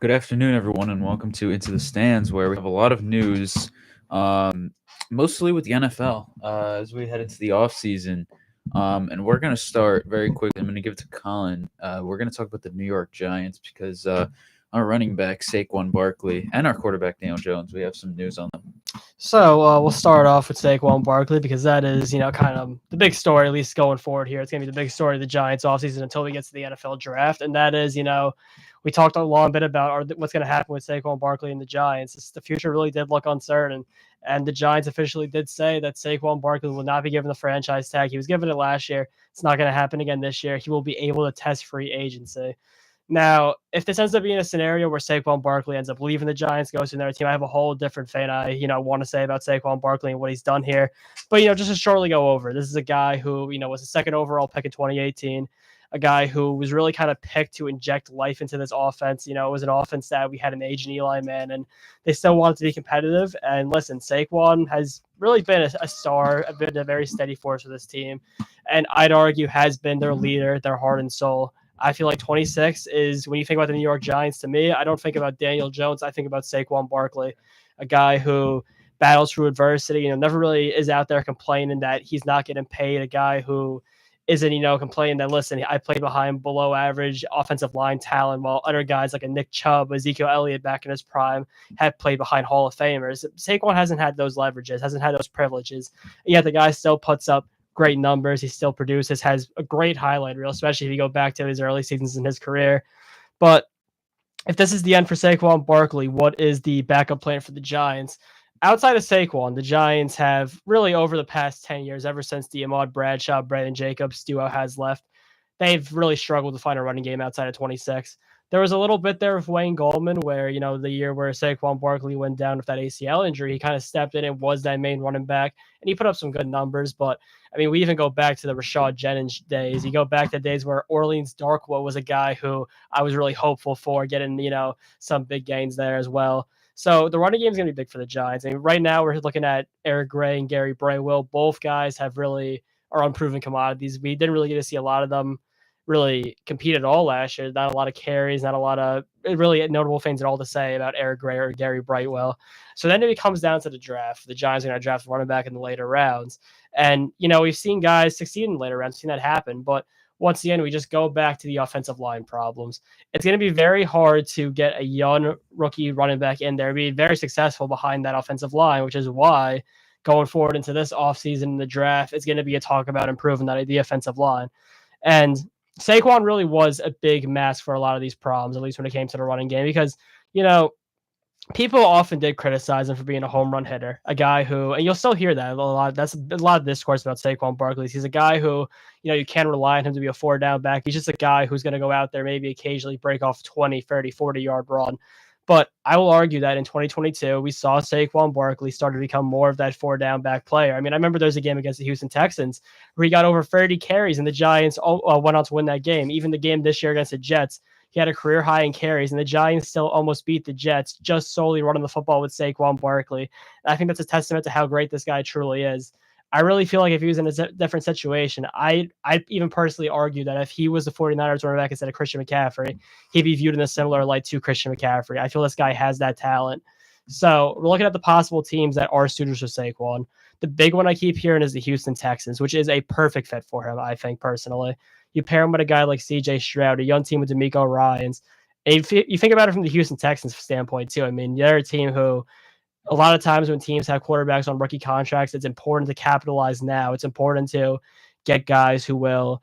Good afternoon, everyone, and welcome to Into the Stands, where we have a lot of news, um, mostly with the NFL, as we head into the off season. And we're going to start very quick. I'm going to give it to Colin. We're going to talk about the New York Giants because our running back Saquon Barkley and our quarterback Daniel Jones. We have some news on them. So we'll start off with Saquon Barkley because that is, kind of the big story, at least going forward here. It's going to be the big story of the Giants offseason until we get to the NFL draft. And that is, we talked a long bit about what's going to happen with Saquon Barkley and the Giants. The future really did look uncertain. And the Giants officially did say that Saquon Barkley will not be given the franchise tag. He was given it last year. It's not going to happen again this year. He will be able to test free agency. Now, if this ends up being a scenario where Saquon Barkley ends up leaving the Giants, goes to another team, I have a whole different thing I, want to say about Saquon Barkley and what he's done here. But, just to shortly go over, this is a guy who, was a second overall pick in 2018, a guy who was really kind of picked to inject life into this offense. It was an offense that we had an aging Eli Manning. They still wanted to be competitive. And listen, Saquon has really been a star, been a very steady force for this team. And I'd argue has been their leader, their heart and soul. I feel like 26 is, when you think about the New York Giants, to me, I don't think about Daniel Jones. I think about Saquon Barkley, a guy who battles through adversity, never really is out there complaining that he's not getting paid, a guy who isn't, complaining that, listen, I played behind below average offensive line talent, while other guys like a Nick Chubb, Ezekiel Elliott back in his prime had played behind Hall of Famers. Saquon hasn't had those leverages, hasn't had those privileges, yet the guy still puts up great numbers. He still produces, has a great highlight reel, especially if you go back to his early seasons in his career. But if this is the end for Saquon Barkley, what is the backup plan for the Giants? Outside of Saquon, the Giants have really over the past 10 years, ever since the Ahmad Bradshaw, Brandon Jacobs duo has left, they've really struggled to find a running game outside of 26. There was a little bit there with Wayne Gallman where, the year where Saquon Barkley went down with that ACL injury, he kind of stepped in and was that main running back, and he put up some good numbers. But, we even go back to the Rashad Jennings days. You go back to days where Orleans Darkwa was a guy who I was really hopeful for getting, some big gains there as well. So the running game is going to be big for the Giants. Right now we're looking at Eric Gray and Gary Braywill. Both guys are unproven commodities. We didn't really get to see a lot of them really compete at all last year. Not a lot of carries, not a lot of really notable things at all to say about Eric Gray or Gary Brightwell. So then it comes down to the draft. The Giants are going to draft running back in the later rounds. And, we've seen guys succeed in the later rounds, seen that happen. But once again, we just go back to the offensive line problems. It's going to be very hard to get a young rookie running back in there, be very successful behind that offensive line, which is why going forward into this offseason in the draft, it's going to be a talk about improving the offensive line. And Saquon really was a big mask for a lot of these problems, at least when it came to the running game, because, people often did criticize him for being a home run hitter, a guy who, and you'll still hear that a lot. That's a lot of discourse about Saquon Barkley. He's a guy who, you can't rely on him to be a 4-down back. He's just a guy who's going to go out there, maybe occasionally break off 20, 30, 40-yard run. But I will argue that in 2022, we saw Saquon Barkley start to become more of that 4-down back player. I remember there's a game against the Houston Texans where he got over 30 carries and the Giants went on to win that game. Even the game this year against the Jets, he had a career high in carries, and the Giants still almost beat the Jets just solely running the football with Saquon Barkley. I think that's a testament to how great this guy truly is. I really feel like if he was in a different situation, I even personally argue that if he was the 49ers running back instead of Christian McCaffrey, he'd be viewed in a similar light to Christian McCaffrey. I feel this guy has that talent. So we're looking at the possible teams that are suitors for Saquon. The big one I keep hearing is the Houston Texans, which is a perfect fit for him, I think, personally. You pair him with a guy like C.J. Stroud, a young team with D'Amico Ryans. And if you think about it from the Houston Texans standpoint, too, they're a team who a lot of times when teams have quarterbacks on rookie contracts, it's important to capitalize now. It's important to get guys who will,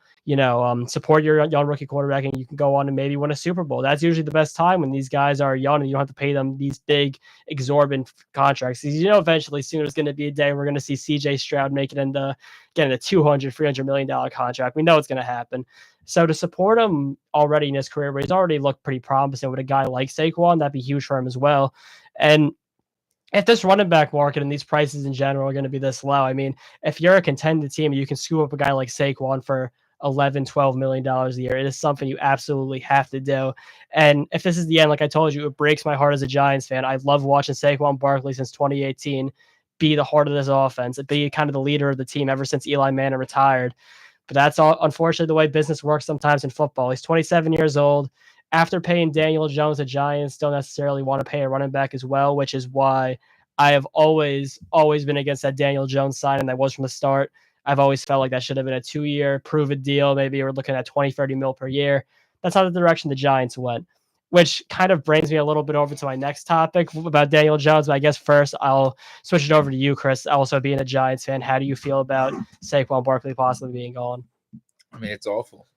support your young rookie quarterback, and you can go on and maybe win a Super Bowl. That's usually the best time when these guys are young and you don't have to pay them these big, exorbitant contracts. Because, eventually soon there's going to be a day we're going to see C.J. Stroud make it into getting a $200, $300 million contract. We know it's going to happen. So to support him already in his career, where he's already looked pretty promising with a guy like Saquon, that'd be huge for him as well. And if this running back market and these prices in general are going to be this low, if you're a contending team, you can scoop up a guy like Saquon for $11-12 million a year. It is something you absolutely have to do. And if this is the end, like I told you, it breaks my heart as a Giants fan. I love watching Saquon Barkley since 2018 be the heart of this offense, be kind of the leader of the team ever since Eli Manning retired. But that's all, unfortunately, the way business works sometimes in football. He's 27 years old. after paying Daniel Jones, the Giants don't necessarily want to pay a running back as well, which is why I have always been against that Daniel Jones signing. That was from the start. I've always felt like that should have been a 2-year prove-it deal. Maybe we're looking at 20, 30 mil per year. That's not the direction the Giants went, which kind of brings me a little bit over to my next topic about Daniel Jones. But I guess first I'll switch it over to you, Chris. Also being a Giants fan, how do you feel about Saquon Barkley possibly being gone? I mean, it's awful.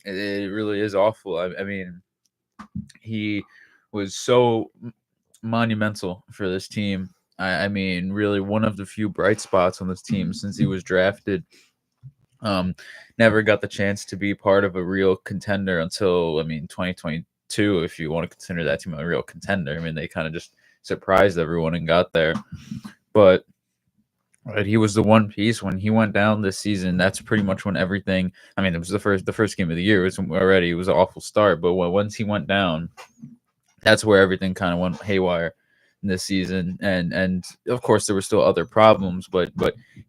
It really is awful. I mean, he was so monumental for this team. I mean, really one of the few bright spots on this team since he was drafted. Never got the chance to be part of a real contender until 2022, if you want to consider that team a real contender. I mean, they kind of just surprised everyone and got there. But he was the one piece when he went down this season. That's pretty much when everything. I mean, it was the first game of the year. It was an awful start, but once he went down, that's where everything kind of went haywire this season. And of course, there were still other problems, but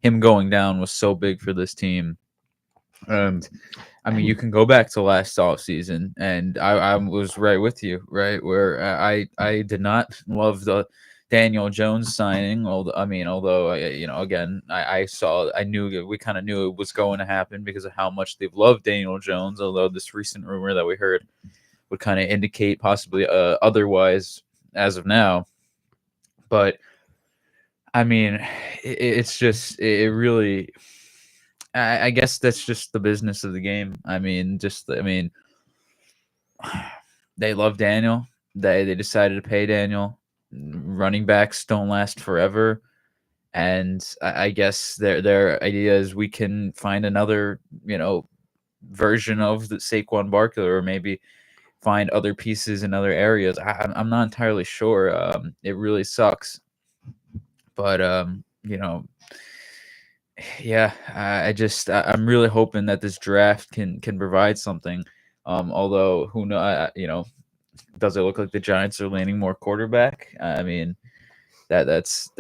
him going down was so big for this team. And I mean, you can go back to last offseason, and I was right with you, right? Where I did not love the Daniel Jones signing. Although again, I knew we kind of knew it was going to happen because of how much they've loved Daniel Jones. Although this recent rumor that we heard would kind of indicate possibly otherwise as of now. But I mean, it's just it really. I guess that's just the business of the game. They love Daniel. They decided to pay Daniel. Running backs don't last forever, and I guess their idea is we can find another version of the Saquon Barkley, or maybe find other pieces in other areas. I'm not entirely sure. It really sucks, but yeah, I'm really hoping that this draft can provide something. Although who know, does it look like the Giants are landing more quarterback? I mean, that's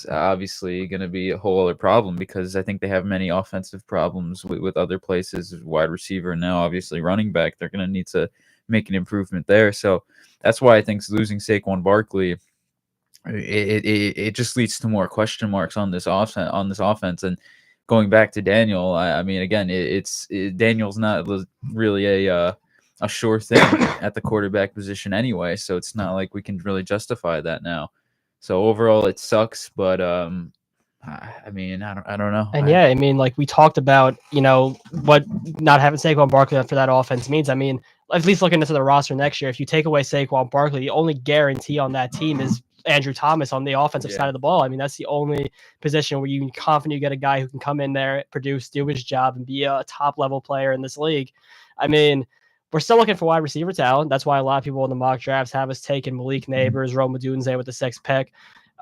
obviously going to be a whole other problem because I think they have many offensive problems with other places, wide receiver, and now obviously running back. They're going to need to make an improvement there. So that's why I think losing Saquon Barkley. It just leads to more question marks on this offense. And going back to Daniel, I mean, again, Daniel's not really a sure thing at the quarterback position anyway, so it's not like we can really justify that now. So overall, it sucks, but I mean, I don't know. And I mean, like we talked about, what not having Saquon Barkley for that offense means. I mean, at least looking into the roster next year, if you take away Saquon Barkley, the only guarantee on that team is Andrew Thomas on the offensive side of the ball. I mean, that's the only position where you can confidently get a guy who can come in there, produce, do his job, and be a top level player in this league. I mean, we're still looking for wide receiver talent. That's why a lot of people in the mock drafts have us taking Malik Neighbors, Rome Odunze with the 6th pick.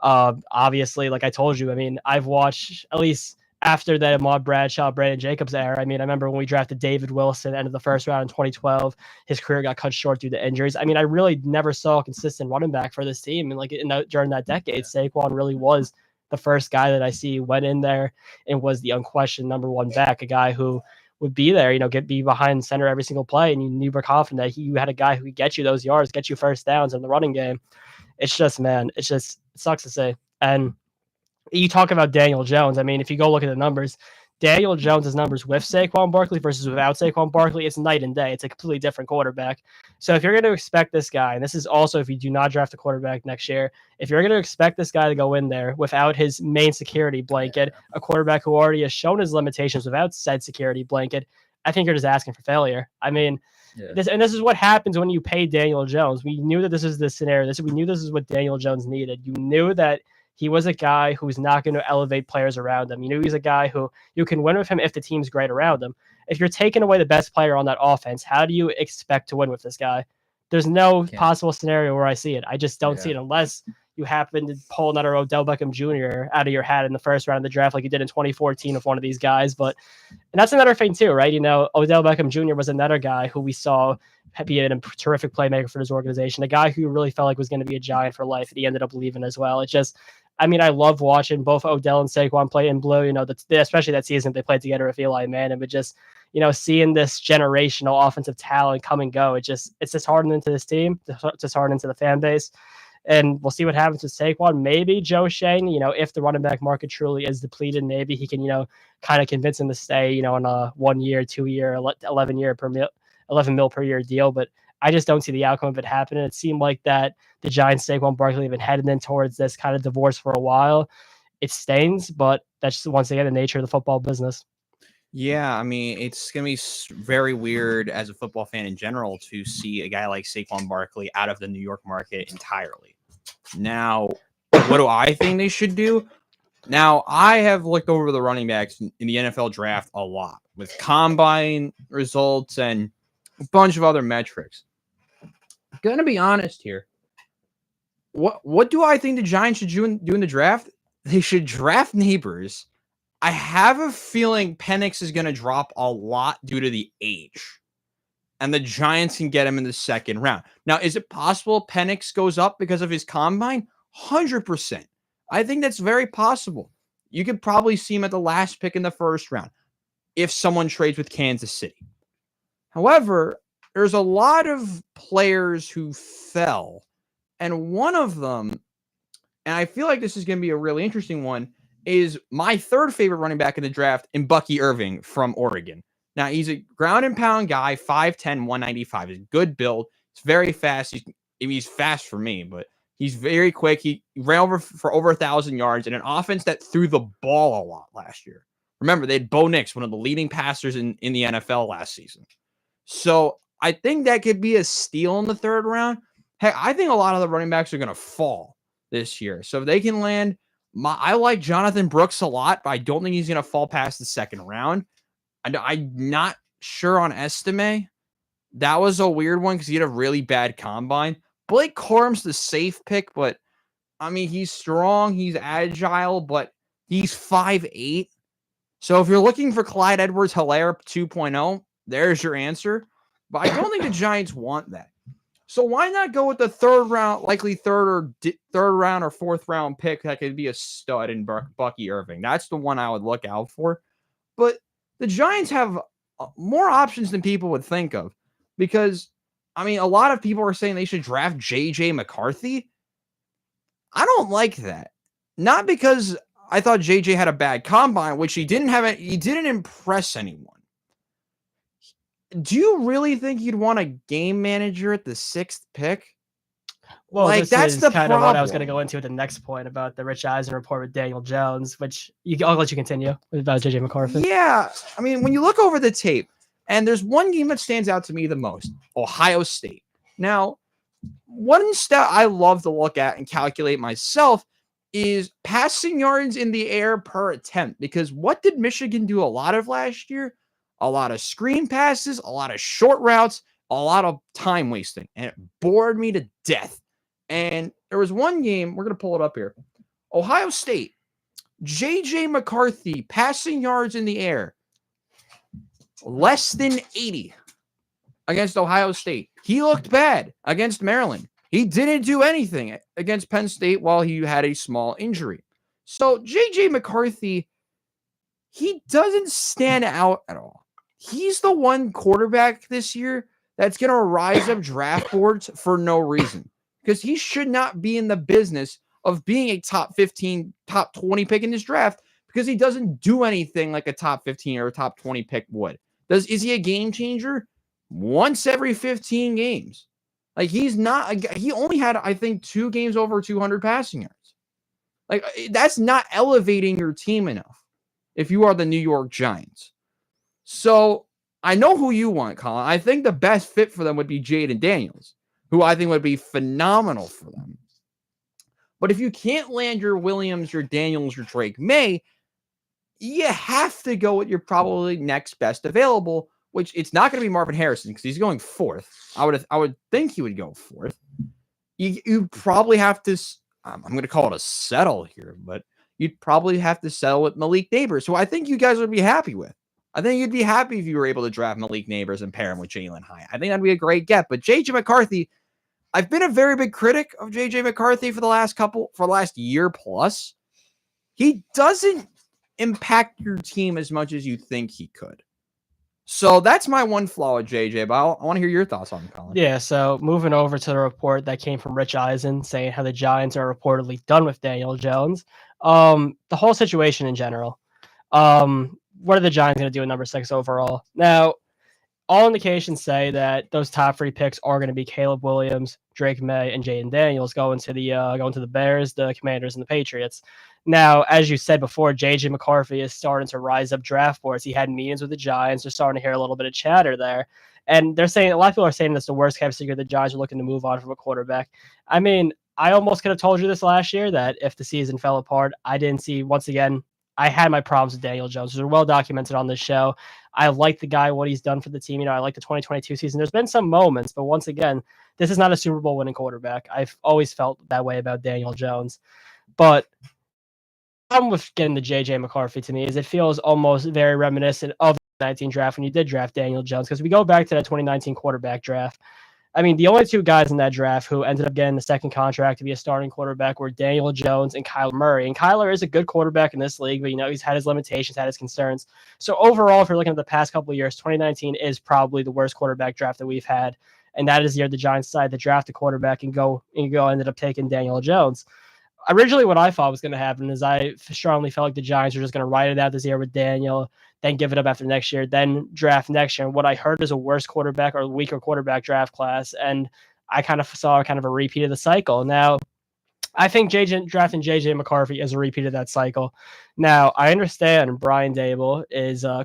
Obviously, like I told you, I mean, I've watched at least after that Ahmad Bradshaw, Brandon Jacobs era. I mean, I remember when we drafted David Wilson end of the first round in 2012, his career got cut short due to injuries. I mean, I really never saw a consistent running back for this team. And during that decade, Saquon really was the first guy that I see went in there and was the unquestioned number one back, a guy who would be there, be behind center every single play. And you were confident that you had a guy who could get you those yards, get you first downs in the running game. It's just, man, it sucks to say. And you talk about Daniel Jones. I mean, if you go look at the numbers, Daniel Jones' numbers with Saquon Barkley versus without Saquon Barkley, it's night and day. It's a completely different quarterback. So if you're going to expect this guy, and this is also if you do not draft a quarterback next year, if you're going to expect this guy to go in there without his main security blanket, a quarterback who already has shown his limitations without said security blanket, I think you're just asking for failure. I mean, this is what happens when you pay Daniel Jones. We knew that this is the scenario. We knew this is what Daniel Jones needed. You knew that he was a guy who's not going to elevate players around him. You knew he's a guy who you can win with him if the team's great around him. If you're taking away the best player on that offense, how do you expect to win with this guy? There's no possible scenario where I see it. I just don't see it unless you happen to pull another Odell Beckham Jr. out of your hat in the first round of the draft like you did in 2014 with one of these guys. And that's another thing too, right? Odell Beckham Jr. was another guy who we saw be a terrific playmaker for his organization, a guy who really felt like was going to be a Giant for life, and he ended up leaving as well. It's just, I mean, I love watching both Odell and Saquon play in blue, especially that season they played together with Eli Manning, but just, seeing this generational offensive talent come and go, it's just hardening to this team, it's just hardening to the fan base. And we'll see what happens with Saquon. Maybe Joe Shane, if the running back market truly is depleted, maybe he can, kind of convince him to stay, on a 1 year, 2 year, 11 mil per year deal. But I just don't see the outcome of it happening. It seemed like that the Giants, Saquon Barkley, have been heading in towards this kind of divorce for a while. It stains, but that's just, once again, the nature of the football business. Yeah, I mean, it's going to be very weird as a football fan in general to see a guy like Saquon Barkley out of the New York market entirely. Now, what do I think they should do? Now, I have looked over the running backs in the NFL draft a lot with combine results and a bunch of other metrics. I'm going to be honest here. What do I think the Giants should do in the draft? They should draft Neighbors. I have a feeling Penix is going to drop a lot due to the age. And the Giants can get him in the second round. Now, is it possible Penix goes up because of his combine? 100%. I think that's very possible. You could probably see him at the last pick in the first round if someone trades with Kansas City. However, there's a lot of players who fell. And one of them, and I feel like this is going to be a really interesting one, is my third favorite running back in the draft in Bucky Irving from Oregon. Now, he's a ground and pound guy, 5'10", 195. He's a good build. He's very fast. He's fast for me, but he's very quick. He ran for over 1,000 yards in an offense that threw the ball a lot last year. Remember, they had Bo Nix, one of the leading passers in the NFL last season. So I think that could be a steal in the third round. Heck, I think a lot of the running backs are going to fall this year. So if they can land, I like Jonathan Brooks a lot, but I don't think he's going to fall past the second round. I'm not sure on Estime. That was a weird one because he had a really bad combine. Blake Corum's the safe pick, but I mean, he's strong, he's agile, but he's 5'8". So if you're looking for Clyde Edwards-Helaire 2.0, there's your answer. But I don't think the Giants want that. So why not go with the third round, likely third round or fourth round pick that could be a stud in Bucky Irving? That's the one I would look out for. But the Giants have more options than people would think of because, I mean, a lot of people are saying they should draft J.J. McCarthy. I don't like that. Not because I thought J.J. had a bad combine, which he didn't have. He didn't impress anyone. Do you really think you'd want a game manager at the 6th pick? Well, like, that's the kind problem. of what I was going to go into at the next point about the Rich Eisen report with Daniel Jones, which I'll let you continue about JJ McCarthy. Yeah, I mean, when you look over the tape, and there's one game that stands out to me the most, Ohio State. Now, one stat I love to look at and calculate myself is passing yards in the air per attempt, because what did Michigan do a lot of last year? A lot of screen passes, a lot of short routes, a lot of time wasting, and it bored me to death. And there was one game, we're going to pull it up here. Ohio State, J.J. McCarthy, passing yards in the air, less than 80 against Ohio State. He looked bad against Maryland. He didn't do anything against Penn State while he had a small injury. So J.J. McCarthy, he doesn't stand out at all. He's the one quarterback this year that's going to rise up draft boards for no reason, because he should not be in the business of being a top 15, top 20 pick in this draft, because he doesn't do anything like a top 15 or a top 20 pick would. Is he a game changer? Once every 15 games. Like, he's not, he only had, I think, 2 games over 200 passing yards. Like, that's not elevating your team enough if you are the New York Giants. So I know who you want, Colin. I think the best fit for them would be Jaden Daniels, who I think would be phenomenal for them. But if you can't land your Williams, your Daniels, your Drake May, you have to go with your probably next best available, which it's not going to be Marvin Harrison because he's going 4th. I would think he would go 4th. You probably have to, I'm going to call it a settle here, but you'd probably have to settle with Malik Neighbors, who I think you guys would be happy with. I think you'd be happy if you were able to draft Malik Neighbors and pair him with Jalen Hyatt. I think that'd be a great get. But J.J. McCarthy, I've been a very big critic of J.J. McCarthy for the last year plus. He doesn't impact your team as much as you think he could. So that's my one flaw with JJ, but I want to hear your thoughts on it, Colin. Yeah, so moving over to the report that came from Rich Eisen saying how the Giants are reportedly done with Daniel Jones. The whole situation in general. What are the Giants going to do at number 6 overall? Now, all indications say that those top 3 picks are going to be Caleb Williams, Drake May, and Jaden Daniels going to the Bears, the Commanders, and the Patriots. Now, as you said before, JJ McCarthy is starting to rise up draft boards. He had meetings with the Giants. They're starting to hear a little bit of chatter there. And they're saying a lot of people are saying that's the worst kept secret. The Giants are looking to move on from a quarterback. I mean, I almost could have told you this last year that if the season fell apart, I didn't see once again. I had my problems with Daniel Jones. They're well documented on this show. I like the guy, what he's done for the team. I like the 2022 season. There's been some moments, but once again, this is not a Super Bowl winning quarterback. I've always felt that way about Daniel Jones. But the problem with getting the JJ McCarthy to me is it feels almost very reminiscent of the 2019 draft when you did draft Daniel Jones. Because we go back to that 2019 quarterback draft. I mean, the only 2 guys in that draft who ended up getting the second contract to be a starting quarterback were Daniel Jones and Kyler Murray. And Kyler is a good quarterback in this league, but, he's had his limitations, had his concerns. So overall, if you're looking at the past couple of years, 2019 is probably the worst quarterback draft that we've had. And that is the year the Giants decided to draft a quarterback and ended up taking Daniel Jones. Originally, what I thought was going to happen is I strongly felt like the Giants were just going to ride it out this year with Daniel, then give it up after next year, then draft next year. And what I heard is a worse quarterback or weaker quarterback draft class. And I kind of saw kind of a repeat of the cycle. Now, I think drafting JJ McCarthy is a repeat of that cycle. Now, I understand Brian Dable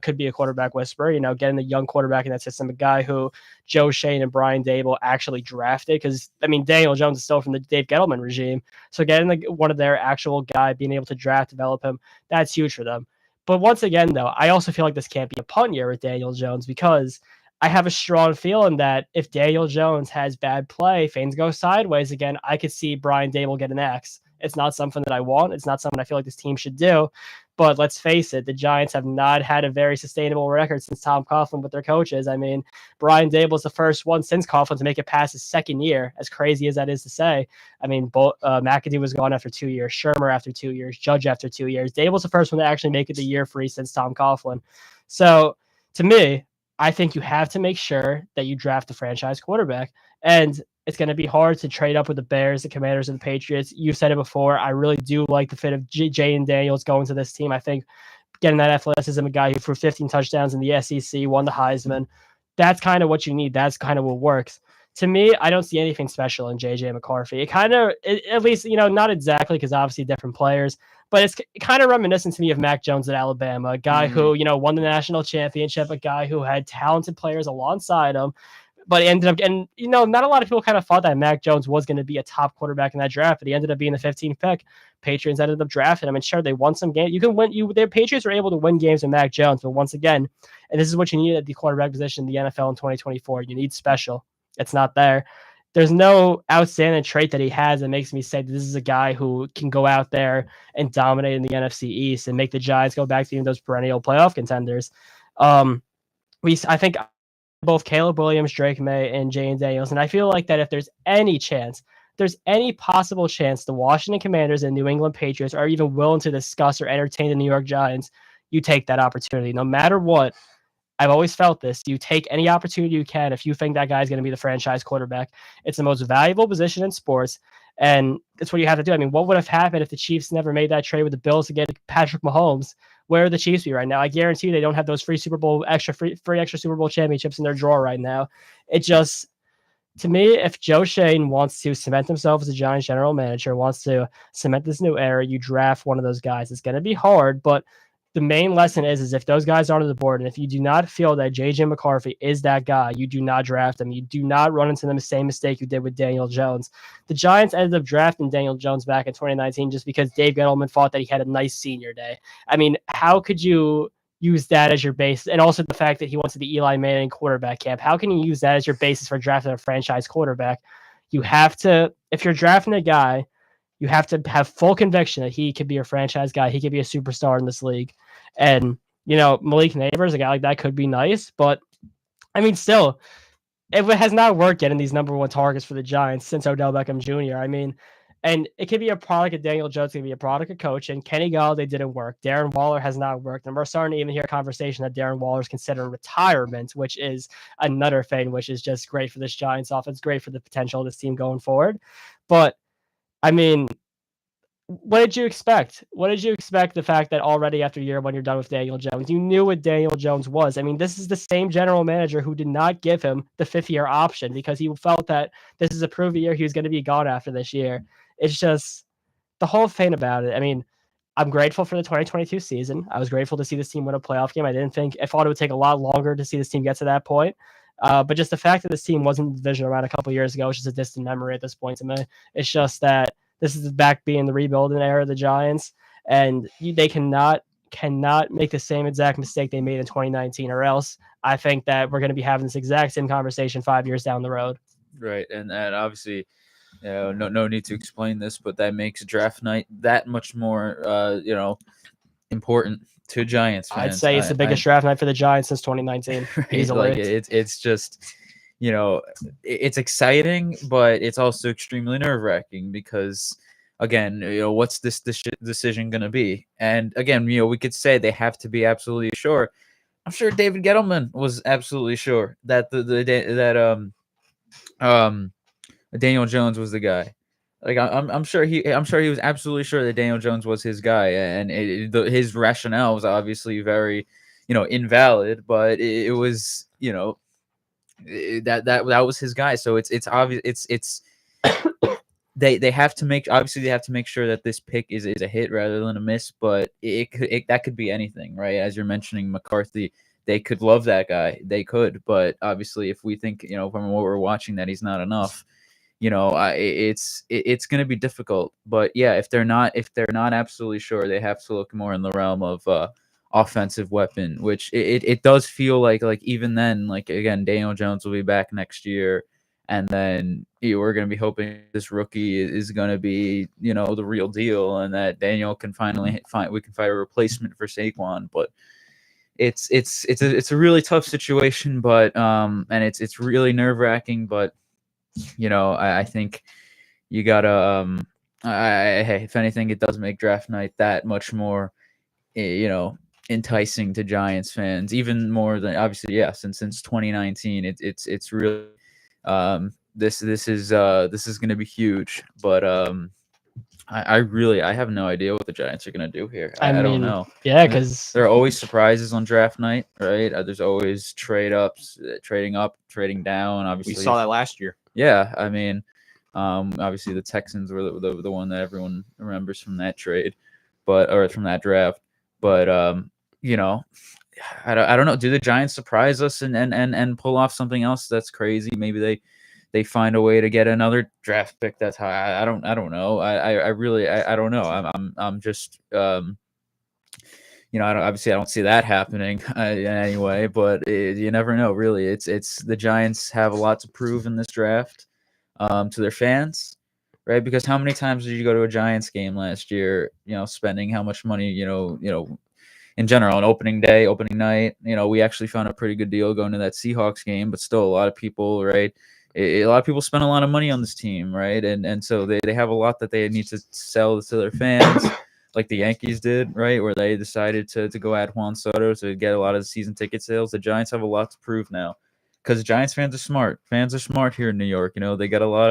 could be a quarterback whisperer, getting a young quarterback in that system, a guy who Joe Shane and Brian Dable actually drafted. Because, Daniel Jones is still from the Dave Gettleman regime. So getting one of their actual guy, being able to draft, develop him, that's huge for them. But once again, though, I also feel like this can't be a punt year with Daniel Jones because I have a strong feeling that if Daniel Jones has bad play, things go sideways again, I could see Brian Dable get an X. It's not something that I want. It's not something I feel like this team should do. But let's face it, the Giants have not had a very sustainable record since Tom Coughlin with their coaches. Brian Dable is the first one since Coughlin to make it past his second year, as crazy as that is to say. McAdoo was gone after 2 years, Shermer after 2 years, Judge after 2 years. Dable's the first one to actually make it the year free since Tom Coughlin. So, to me, I think you have to make sure that you draft a franchise quarterback. And it's going to be hard to trade up with the Bears, the Commanders, and the Patriots. You've said it before. I really do like the fit of Jaden Daniels going to this team. I think getting that athleticism, a guy who threw 15 touchdowns in the SEC, won the Heisman, that's kind of what you need. That's kind of what works. To me, I don't see anything special in JJ McCarthy. At least, not exactly because obviously different players, but it's kind of reminiscent to me of Mac Jones at Alabama, a guy who, won the national championship, a guy who had talented players alongside him, but he ended up getting, not a lot of people kind of thought that Mac Jones was going to be a top quarterback in that draft, but he ended up being the 15th pick. Patriots ended up drafting him, and sure, they won some games. You can win. The Patriots were able to win games with Mac Jones, but once again, and this is what you need at the quarterback position in the NFL in 2024. You need special. It's not there. There's no outstanding trait that he has that makes me say that this is a guy who can go out there and dominate in the NFC East and make the Giants go back to even those perennial playoff contenders. I think both Caleb Williams, Drake May, and Jaden Daniels, and I feel like that if there's any possible chance the Washington Commanders and New England Patriots are even willing to discuss or entertain the New York Giants, you take that opportunity. No matter what, I've always felt this. You take any opportunity you can if you think that guy's going to be the franchise quarterback. It's the most valuable position in sports, and it's what you have to do. What would have happened if the Chiefs never made that trade with the Bills to get Patrick Mahomes? Where are the Chiefs be right now? I guarantee you they don't have those free Super Bowl extra Super Bowl championships in their drawer right now. It just, to me, if Joe Shane wants to cement himself as a Giants general manager, wants to cement this new era, you draft one of those guys. It's going to be hard, but the main lesson is if those guys aren't on the board, and if you do not feel that JJ McCarthy is that guy, you do not draft him. You do not run into the same mistake you did with Daniel Jones. The Giants ended up drafting Daniel Jones back in 2019 just because Dave Gettleman thought that he had a nice senior day. How could you use that as your base? And also the fact that he went to the Eli Manning quarterback camp. How can you use that as your basis for drafting a franchise quarterback? You have to, if you're drafting a guy, you have to have full conviction that he could be a franchise guy. He could be a superstar in this league. And, Malik Neighbors, a guy like that could be nice. But, still, it has not worked getting these number one targets for the Giants since Odell Beckham Jr. And it could be a product of Daniel Jones, it could be a product of coaching. Kenny Galladay didn't work. Darren Waller has not worked. And we're starting to even hear a conversation that Darren Waller is considering retirement, which is another thing, which is just great for this Giants offense, great for the potential of this team going forward. But I mean, what did you expect? What did you expect? The fact that already after year one, you're done with Daniel Jones. You knew what Daniel Jones was. I mean, this is the same general manager who did not give him the 5th-year option because he felt that this is a proven year he was going to be gone after this year. It's just the whole thing about it. I mean, I'm grateful for the 2022 season. I was grateful to see this team win a playoff game. I thought it would take a lot longer to see this team get to that point. But just the fact that this team wasn't in the division around a couple years ago is just a distant memory at this point to me. It's just that this is back being the rebuilding era of the Giants, and they cannot make the same exact mistake they made in 2019, or else I think that we're going to be having this exact same conversation 5 years down the road. Right, and obviously, no need to explain this, but that makes draft night that much more, important to Giants fans. I'd say it's the biggest draft night for the Giants since 2019. Right, easily. like it's just, it's exciting, but it's also extremely nerve-wracking because, again, what's this decision going to be? And again, we could say they have to be absolutely sure. I'm sure David Gettleman was absolutely sure that Daniel Jones was the guy. Like I'm sure he was absolutely sure that Daniel Jones was his guy, and his rationale was obviously very, invalid, but it was, that was his guy. So it's obvious. It's they have to make sure that this pick is a hit rather than a miss. But that could be anything, right? As you're mentioning McCarthy, they could love that guy. They could, but obviously, if we think, from what we're watching, that he's not enough, it's going to be difficult. But yeah, if they're not absolutely sure, they have to look more in the realm of offensive weapon, which it does feel like even then, like, again, Daniel Jones will be back next year, and then we're going to be hoping this rookie is going to be, the real deal, and that Daniel can finally find a replacement for Saquon. But it's a really tough situation, but and it's really nerve-wracking, but I think you gotta hey, if anything, it does make draft night that much more enticing to Giants fans, even more than, obviously, since 2019. It's really this is going to be huge, but I have no idea what the Giants are going to do here. I don't know. Yeah, because there are always surprises on draft night, right? There's always trading up, trading down. Obviously, we saw that last year. Yeah, I mean, obviously the Texans were the one that everyone remembers from that trade, or from that draft. But I don't know. Do the Giants surprise us and pull off something else that's crazy? Maybe they find a way to get another draft pick that's high. I don't know. I really don't know. I'm just obviously I don't see that happening anyway, but you never know, really. It's the Giants have a lot to prove in this draft to their fans, right? Because how many times did you go to a Giants game last year, spending how much money, in general, on opening day, opening night, we actually found a pretty good deal going to that Seahawks game, but still a lot of people, right? A lot of people spend a lot of money on this team, right? And so they have a lot that they need to sell to their fans. Like the Yankees did, right, where they decided to go at Juan Soto to get a lot of the season ticket sales. The Giants have a lot to prove now, because Giants fans are smart. Fans are smart here in New York. They get a lot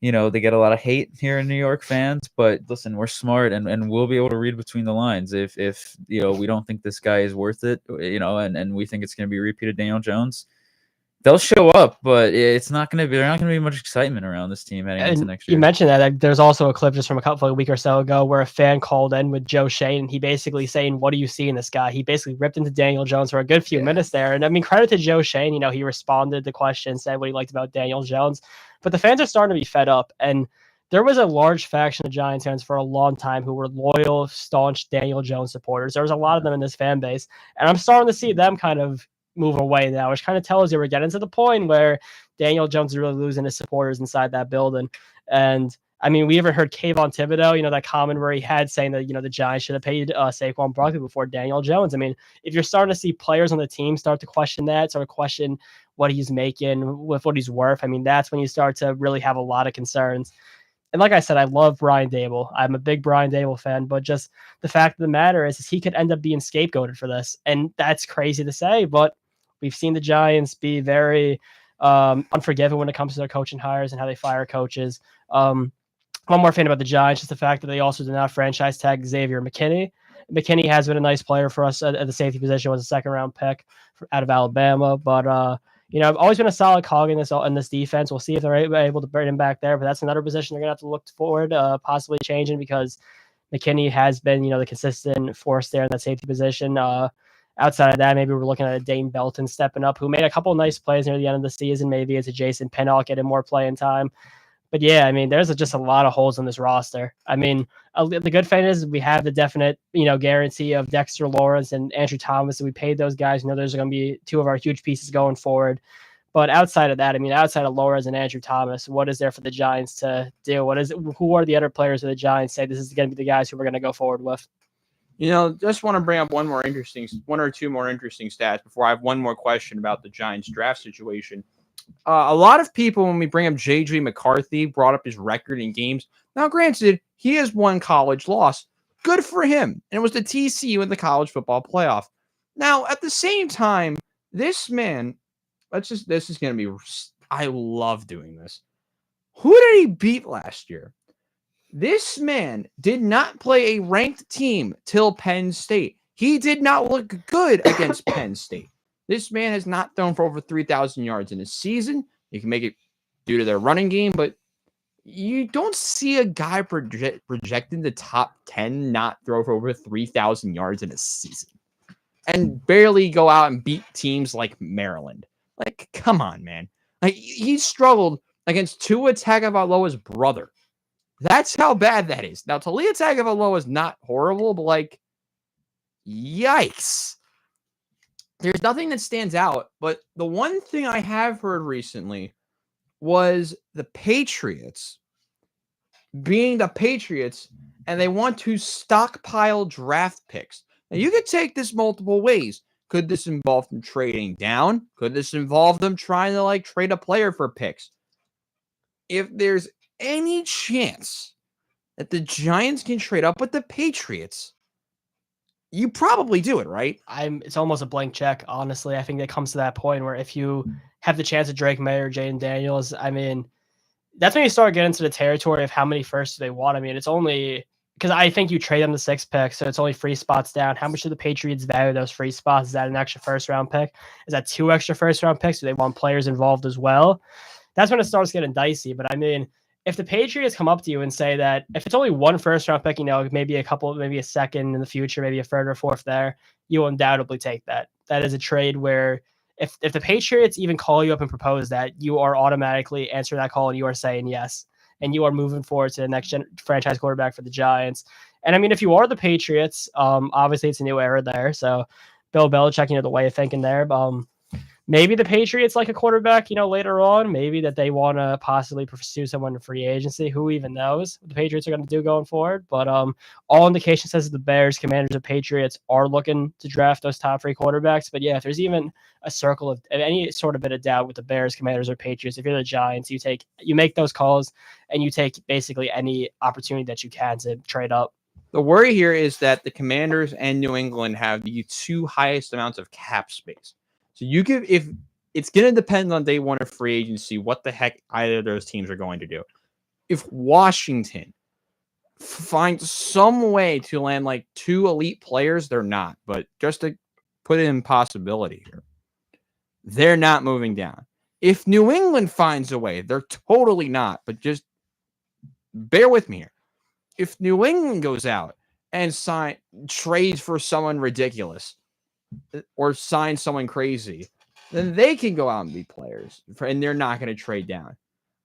of hate here in New York, fans. But listen, we're smart, and we'll be able to read between the lines. If we don't think this guy is worth it, and we think it's going to be a repeat of Daniel Jones, they'll show up, but it's not going to be. There's not going to be much excitement around this team heading into next year. You mentioned that. There's also a clip just from a week or so ago where a fan called in with Joe Shane, and he basically saying, "What do you see in this guy?" He basically ripped into Daniel Jones for a good few minutes there. And I mean, credit to Joe Shane. He responded to questions, said what he liked about Daniel Jones. But the fans are starting to be fed up, and there was a large faction of Giants fans for a long time who were loyal, staunch Daniel Jones supporters. There was a lot of them in this fan base, and I'm starting to see them kind of move away now, which kind of tells you we're getting to the point where Daniel Jones is really losing his supporters inside that building. And I mean, we even heard Kayvon Thibodeau, that comment where he had saying that, the Giants should have paid Saquon Barkley before Daniel Jones. I mean, if you're starting to see players on the team start to question that, sort of question what he's making with what he's worth, I mean, that's when you start to really have a lot of concerns. and like I said, I love Brian Dable. I'm a big Brian Dable fan, but just the fact of the matter is he could end up being scapegoated for this. And that's crazy to say, but we've seen the Giants be very unforgiving when it comes to their coaching hires and how they fire coaches. One more thing about the Giants, just the fact that they also did not franchise tag Xavier McKinney. McKinney has been a nice player for us at the safety position, was a second round pick out of Alabama. But I've always been a solid cog in this defense. We'll see if they're able to bring him back there. But that's another position they're gonna have to look forward, possibly changing, because McKinney has been, the consistent force there in that safety position. Outside of that, maybe we're looking at a Dane Belton stepping up, who made a couple of nice plays near the end of the season. Maybe it's a Jason Pinnock getting more playing time. But yeah, I mean, there's just a lot of holes in this roster. I mean, the good thing is we have the definite, guarantee of Dexter Lawrence and Andrew Thomas. And we paid those guys. Those are going to be two of our huge pieces going forward. But outside of that, I mean, outside of Lawrence and Andrew Thomas, what is there for the Giants to do? Who are the other players of the Giants say this is going to be the guys who we're going to go forward with? Just want to bring up one or two more interesting stats before I have one more question about the Giants draft situation. A lot of people, when we bring up J.J. McCarthy, brought up his record in games. Now, granted, he has one college loss. Good for him. And it was the TCU in the college football playoff. Now, at the same time, this man, this is going to be, I love doing this. Who did he beat last year? This man did not play a ranked team till Penn State. He did not look good against Penn State. This man has not thrown for over 3,000 yards in a season. You can make it due to their running game, but you don't see a guy projecting the top 10 not throw for over 3,000 yards in a season and barely go out and beat teams like Maryland. Like, come on, man. Like, he struggled against Tua Tagovailoa's brother. That's how bad that is. Now, Talia Tagovailoa is not horrible, but yikes. There's nothing that stands out, but the one thing I have heard recently was the Patriots being the Patriots, and they want to stockpile draft picks. Now, you could take this multiple ways. Could this involve them trading down? Could this involve them trying to trade a player for picks? If there's any chance that the Giants can trade up with the Patriots, you probably do it, right? It's almost a blank check, honestly. I think it comes to that point where if you have the chance of Drake May or Jaden Daniels, I mean, that's when you start getting into the territory of how many firsts do they want. I mean, it's only because I think you trade them the 6 picks, so it's only 3 spots down. How much do the Patriots value those 3 spots? Is that an extra first-round pick? Is that 2 extra first-round picks? Do they want players involved as well? That's when it starts getting dicey. But I mean, if the Patriots come up to you and say that if it's only 1 first-round pick, maybe a second in the future, maybe a third or fourth there, you will undoubtedly take that. That is a trade where if the Patriots even call you up and propose that, you are automatically answering that call and you are saying yes. And you are moving forward to the next franchise quarterback for the Giants. And I mean, if you are the Patriots, obviously it's a new era there. So Bill Belichick, the way of thinking there. Maybe the Patriots like a quarterback, later on. Maybe that they want to possibly pursue someone in free agency. Who even knows what the Patriots are going to do going forward? But all indication says that the Bears, Commanders, and Patriots are looking to draft those top 3 quarterbacks. But yeah, if there's even a circle of any sort of bit of doubt with the Bears, Commanders, or Patriots, if you're the Giants, you make those calls and you take basically any opportunity that you can to trade up. The worry here is that the Commanders and New England have the 2 highest amounts of cap space. So if it's going to depend on day 1 of free agency, what the heck either of those teams are going to do. If Washington finds some way to land 2 elite players, they're not. But just to put it in possibility here, they're not moving down. If New England finds a way, they're totally not. But just bear with me here. If New England goes out and trades for someone ridiculous, or sign someone crazy, then they can go out and be players, and they're not going to trade down.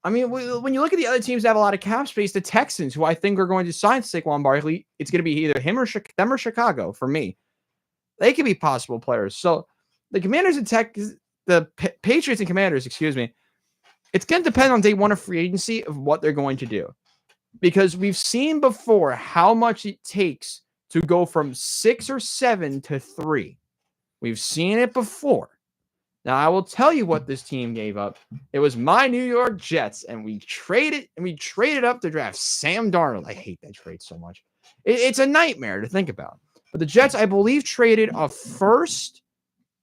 I mean, when you look at the other teams that have a lot of cap space, the Texans, who I think are going to sign Saquon Barkley, it's going to be either them or Chicago for me. They can be possible players. So the Commanders and the Patriots and Commanders, it's going to depend on day 1 of free agency of what they're going to do, because we've seen before how much it takes to go from 6 or 7 to 3. We've seen it before. Now, I will tell you what this team gave up. It was my New York Jets, and we traded up to draft Sam Darnold. I hate that trade so much. It's a nightmare to think about. But the Jets, I believe, traded a first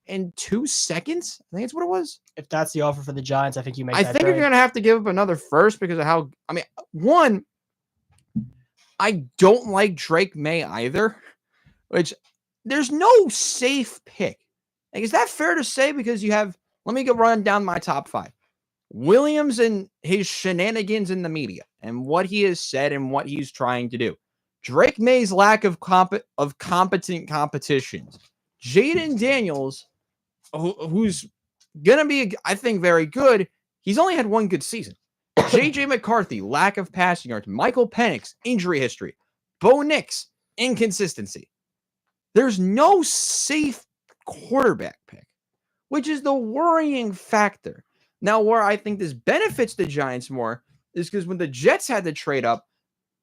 and 2 seconds. I think that's what it was. If that's the offer for the Giants, I think you make I that think trade. you're going to have to give up another first because of how, I mean, one, I don't like Drake May either, which there's no safe pick. Like, is that fair to say? Because you have, let me go run down my top 5. Williams and his shenanigans in the media and what he has said and what he's trying to do. Drake May's lack of competent competitions. Jaden Daniels, who's going to be, I think, very good. He's only had one good season. J.J. McCarthy, lack of passing yards. Michael Penix, injury history. Bo Nix, inconsistency. There's no safe quarterback pick, which is the worrying factor. Now, where I think this benefits the Giants more is because when the Jets had to trade up,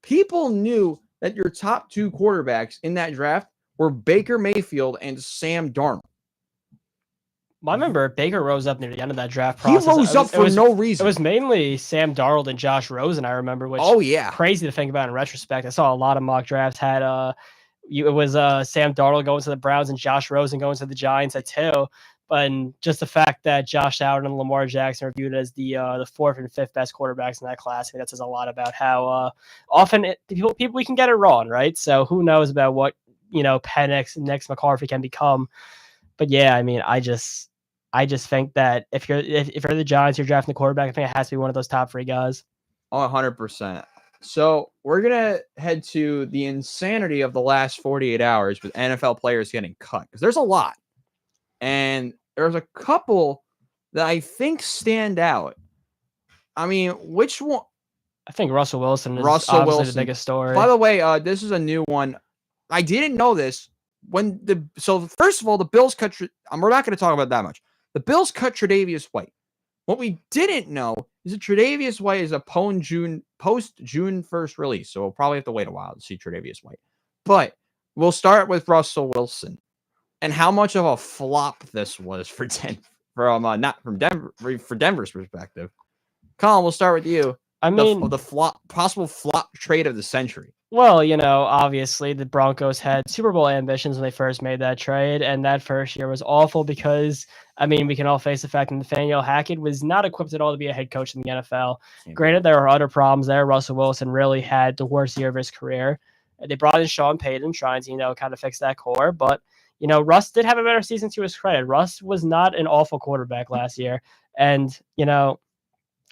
people knew that your top 2 quarterbacks in that draft were Baker Mayfield and Sam Darnold. I remember Baker rose up near the end of that draft process. He rose up for no reason. It was mainly Sam Darnold and Josh Rosen, I remember, which crazy to think about in retrospect. I saw a lot of mock drafts had it was Sam Darnold going to the Browns and Josh Rosen going to the Giants at 2. But just the fact that Josh Allen and Lamar Jackson are viewed as the 4th and 5th best quarterbacks in that class, I think that says a lot about how often people we can get it wrong, right? So who knows about what Penix and next McCarthy can become. But yeah, I mean, I just think that if you're the Giants, you're drafting the quarterback, I think it has to be one of those top 3 guys. 100%. So we're gonna head to the insanity of the last 48 hours with NFL players getting cut, because there's a lot. And there's a couple that I think stand out. I mean, which one? I think Russell Wilson is obviously the biggest story. By the way, this is a new one. I didn't know this. So first of all, the Bills cut. We're not going to talk about that much. The Bills cut Tre'Davious White. What we didn't know is that Tre'Davious White is a post-June 1st release, so we'll probably have to wait a while to see Tre'Davious White. But we'll start with Russell Wilson. And how much of a flop this was for Denver's perspective. Colin, we'll start with you. I mean, the possible flop trade of the century. Well, obviously the Broncos had Super Bowl ambitions when they first made that trade, and that first year was awful because, I mean, we can all face the fact that Nathaniel Hackett was not equipped at all to be a head coach in the NFL. Granted, there were other problems there. Russell Wilson really had the worst year of his career. They brought in Sean Payton, trying to, kind of fix that core, but Russ did have a better season to his credit. Russ was not an awful quarterback last year. And,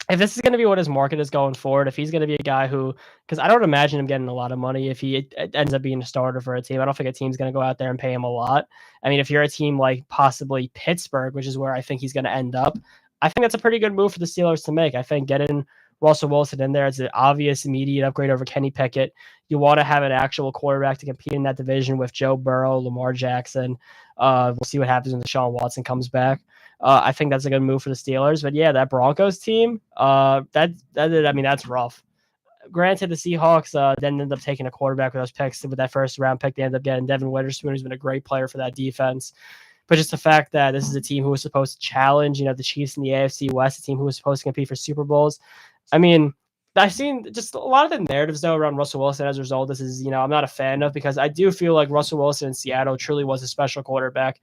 if this is going to be what his market is going forward, if he's going to be a guy who, because I don't imagine him getting a lot of money if he ends up being a starter for a team. I don't think a team's going to go out there and pay him a lot. I mean, if you're a team like possibly Pittsburgh, which is where I think he's going to end up, I think that's a pretty good move for the Steelers to make. I think getting Russell Wilson in there is an obvious immediate upgrade over Kenny Pickett. You want to have an actual quarterback to compete in that division with Joe Burrow, Lamar Jackson. We'll see what happens when Deshaun Watson comes back. I think that's a good move for the Steelers. But yeah, that Broncos team, that's rough. Granted, the Seahawks then ended up taking a quarterback with those picks. With that first round pick, they ended up getting Devin Witherspoon, who's been a great player for that defense. But just the fact that this is a team who was supposed to challenge, the Chiefs in the AFC West, a team who was supposed to compete for Super Bowls. I mean, I've seen just a lot of the narratives, though, around Russell Wilson as a result. This is, I'm not a fan of, because I do feel like Russell Wilson in Seattle truly was a special quarterback.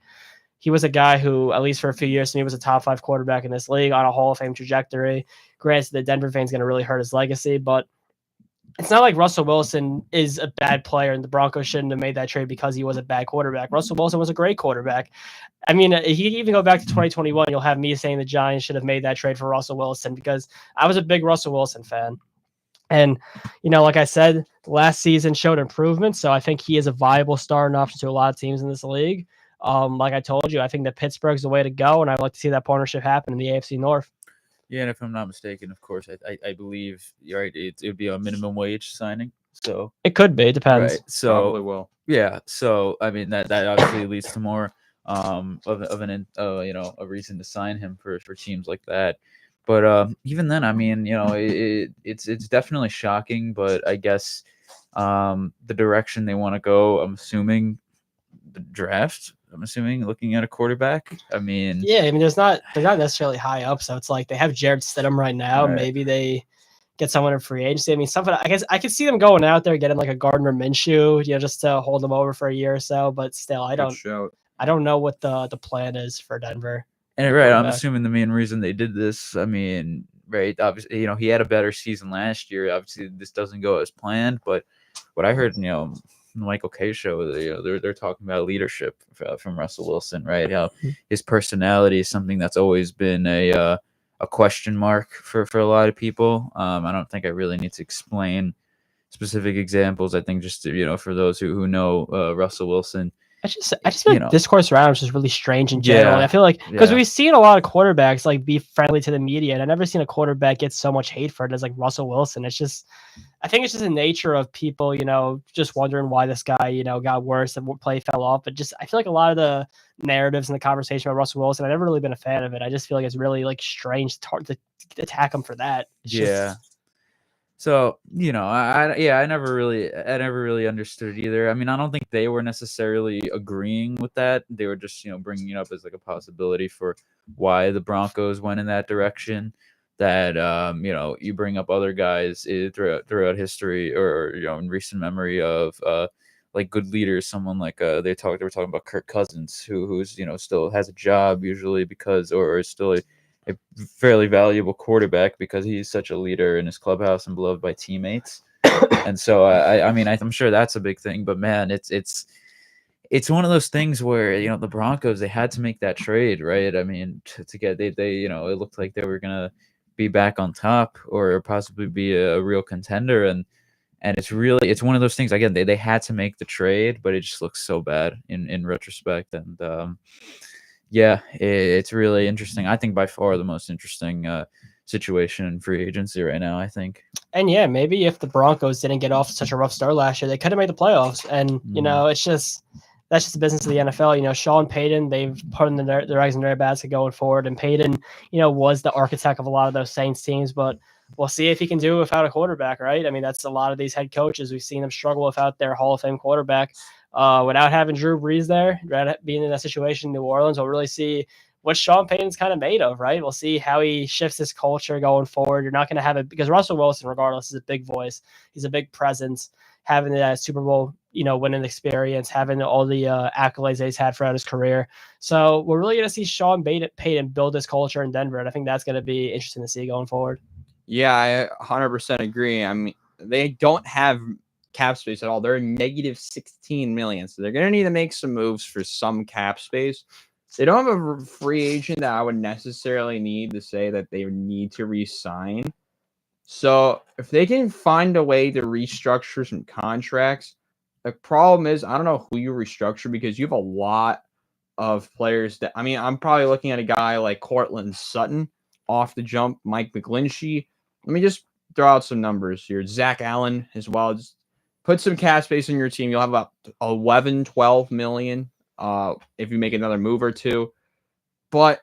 He was a guy who, at least for a few years, to me, was a top 5 quarterback in this league on a Hall of Fame trajectory. Granted, the Denver fan's going to really hurt his legacy, but it's not like Russell Wilson is a bad player and the Broncos shouldn't have made that trade because he was a bad quarterback. Russell Wilson was a great quarterback. I mean, he even go back to 2021, you'll have me saying the Giants should have made that trade for Russell Wilson, because I was a big Russell Wilson fan. And, like I said, last season showed improvement, so I think he is a viable starting option to a lot of teams in this league. Like I told you, I think that Pittsburgh's the way to go, and I'd like to see that partnership happen in the AFC North. Yeah, and if I'm not mistaken, of course, I believe you're right. It would be a minimum wage signing, so it could be. It depends. Right. So probably will. Yeah. So I mean that obviously leads to more of a reason to sign him for teams like that. But even then, I mean, it's definitely shocking. But I guess the direction they want to go, I'm assuming the draft. I'm assuming looking at a quarterback. I mean, Yeah, I mean, they're not necessarily high up, so it's like they have Jared Stidham right now. Right. Maybe they get someone in free agency. I mean, something I guess I could see them going out there getting like a Gardner Minshew, just to hold them over for a year or so. But still, I don't know what the plan is for Denver. and right, I'm assuming the main reason they did this. I mean, right, obviously, he had a better season last year. Obviously, this doesn't go as planned, but what I heard, the Michael K show, they're talking about leadership from Russell Wilson, right? How his personality is something that's always been a question mark for a lot of people. I don't think I really need to explain specific examples. I think just for those who know Russell Wilson. I just feel like discourse around is just really strange in general. Yeah, I feel like because we've seen a lot of quarterbacks like be friendly to the media, and I've never seen a quarterback get so much hate for it as like Russell Wilson. I think it's just the nature of people, just wondering why this guy, got worse and what play fell off. But I feel like a lot of the narratives and the conversation about Russell Wilson, I've never really been a fan of it. I just feel like it's really like strange to attack him for that. So, I never really understood it either. I mean, I don't think they were necessarily agreeing with that. They were just, bringing it up as like a possibility for why the Broncos went in that direction. That, you bring up other guys throughout history or in recent memory of like good leaders, someone like they were talking about Kirk Cousins, who's still has a job usually because or is still a fairly valuable quarterback because he's such a leader in his clubhouse and beloved by teammates. And so I mean I'm sure that's a big thing, but man, it's one of those things where the Broncos, they had to make that trade, right? I mean to get they it looked like they were gonna be back on top or possibly be a real contender, and it's one of those things. Again, they had to make the trade, but it just looks so bad in retrospect. And yeah, it's really interesting. I think by far the most interesting situation in free agency right now, I think. And yeah, maybe if the Broncos didn't get off such a rough start last year, they could have made the playoffs. And, that's just the business of the NFL. Sean Payton, they've put in their eggs in their basket going forward. And Payton, was the architect of a lot of those Saints teams. But we'll see if he can do it without a quarterback, right? I mean, that's a lot of these head coaches. We've seen them struggle without their Hall of Fame quarterback. Without having Drew Brees there, being in that situation in New Orleans, we'll really see what Sean Payton's kind of made of, right? We'll see how he shifts his culture going forward. You're not going to have it because Russell Wilson, regardless, is a big voice. He's a big presence, having that Super Bowl, winning experience, having all the accolades that he's had throughout his career. So we're really going to see Sean Payton build this culture in Denver, and I think that's going to be interesting to see going forward. Yeah, I 100% agree. I mean, they don't have cap space at all. They're negative 16 million. So they're going to need to make some moves for some cap space. They don't have a free agent that I would necessarily need to say that they need to re-sign. So if they can find a way to restructure some contracts, the problem is I don't know who you restructure because you have a lot of players that, I mean, I'm probably looking at a guy like Cortland Sutton off the jump, Mike McGlinchey. Let me just throw out some numbers here. Zach Allen as well. Just put some cap space in your team. You'll have about 11, 12 million if you make another move or two. But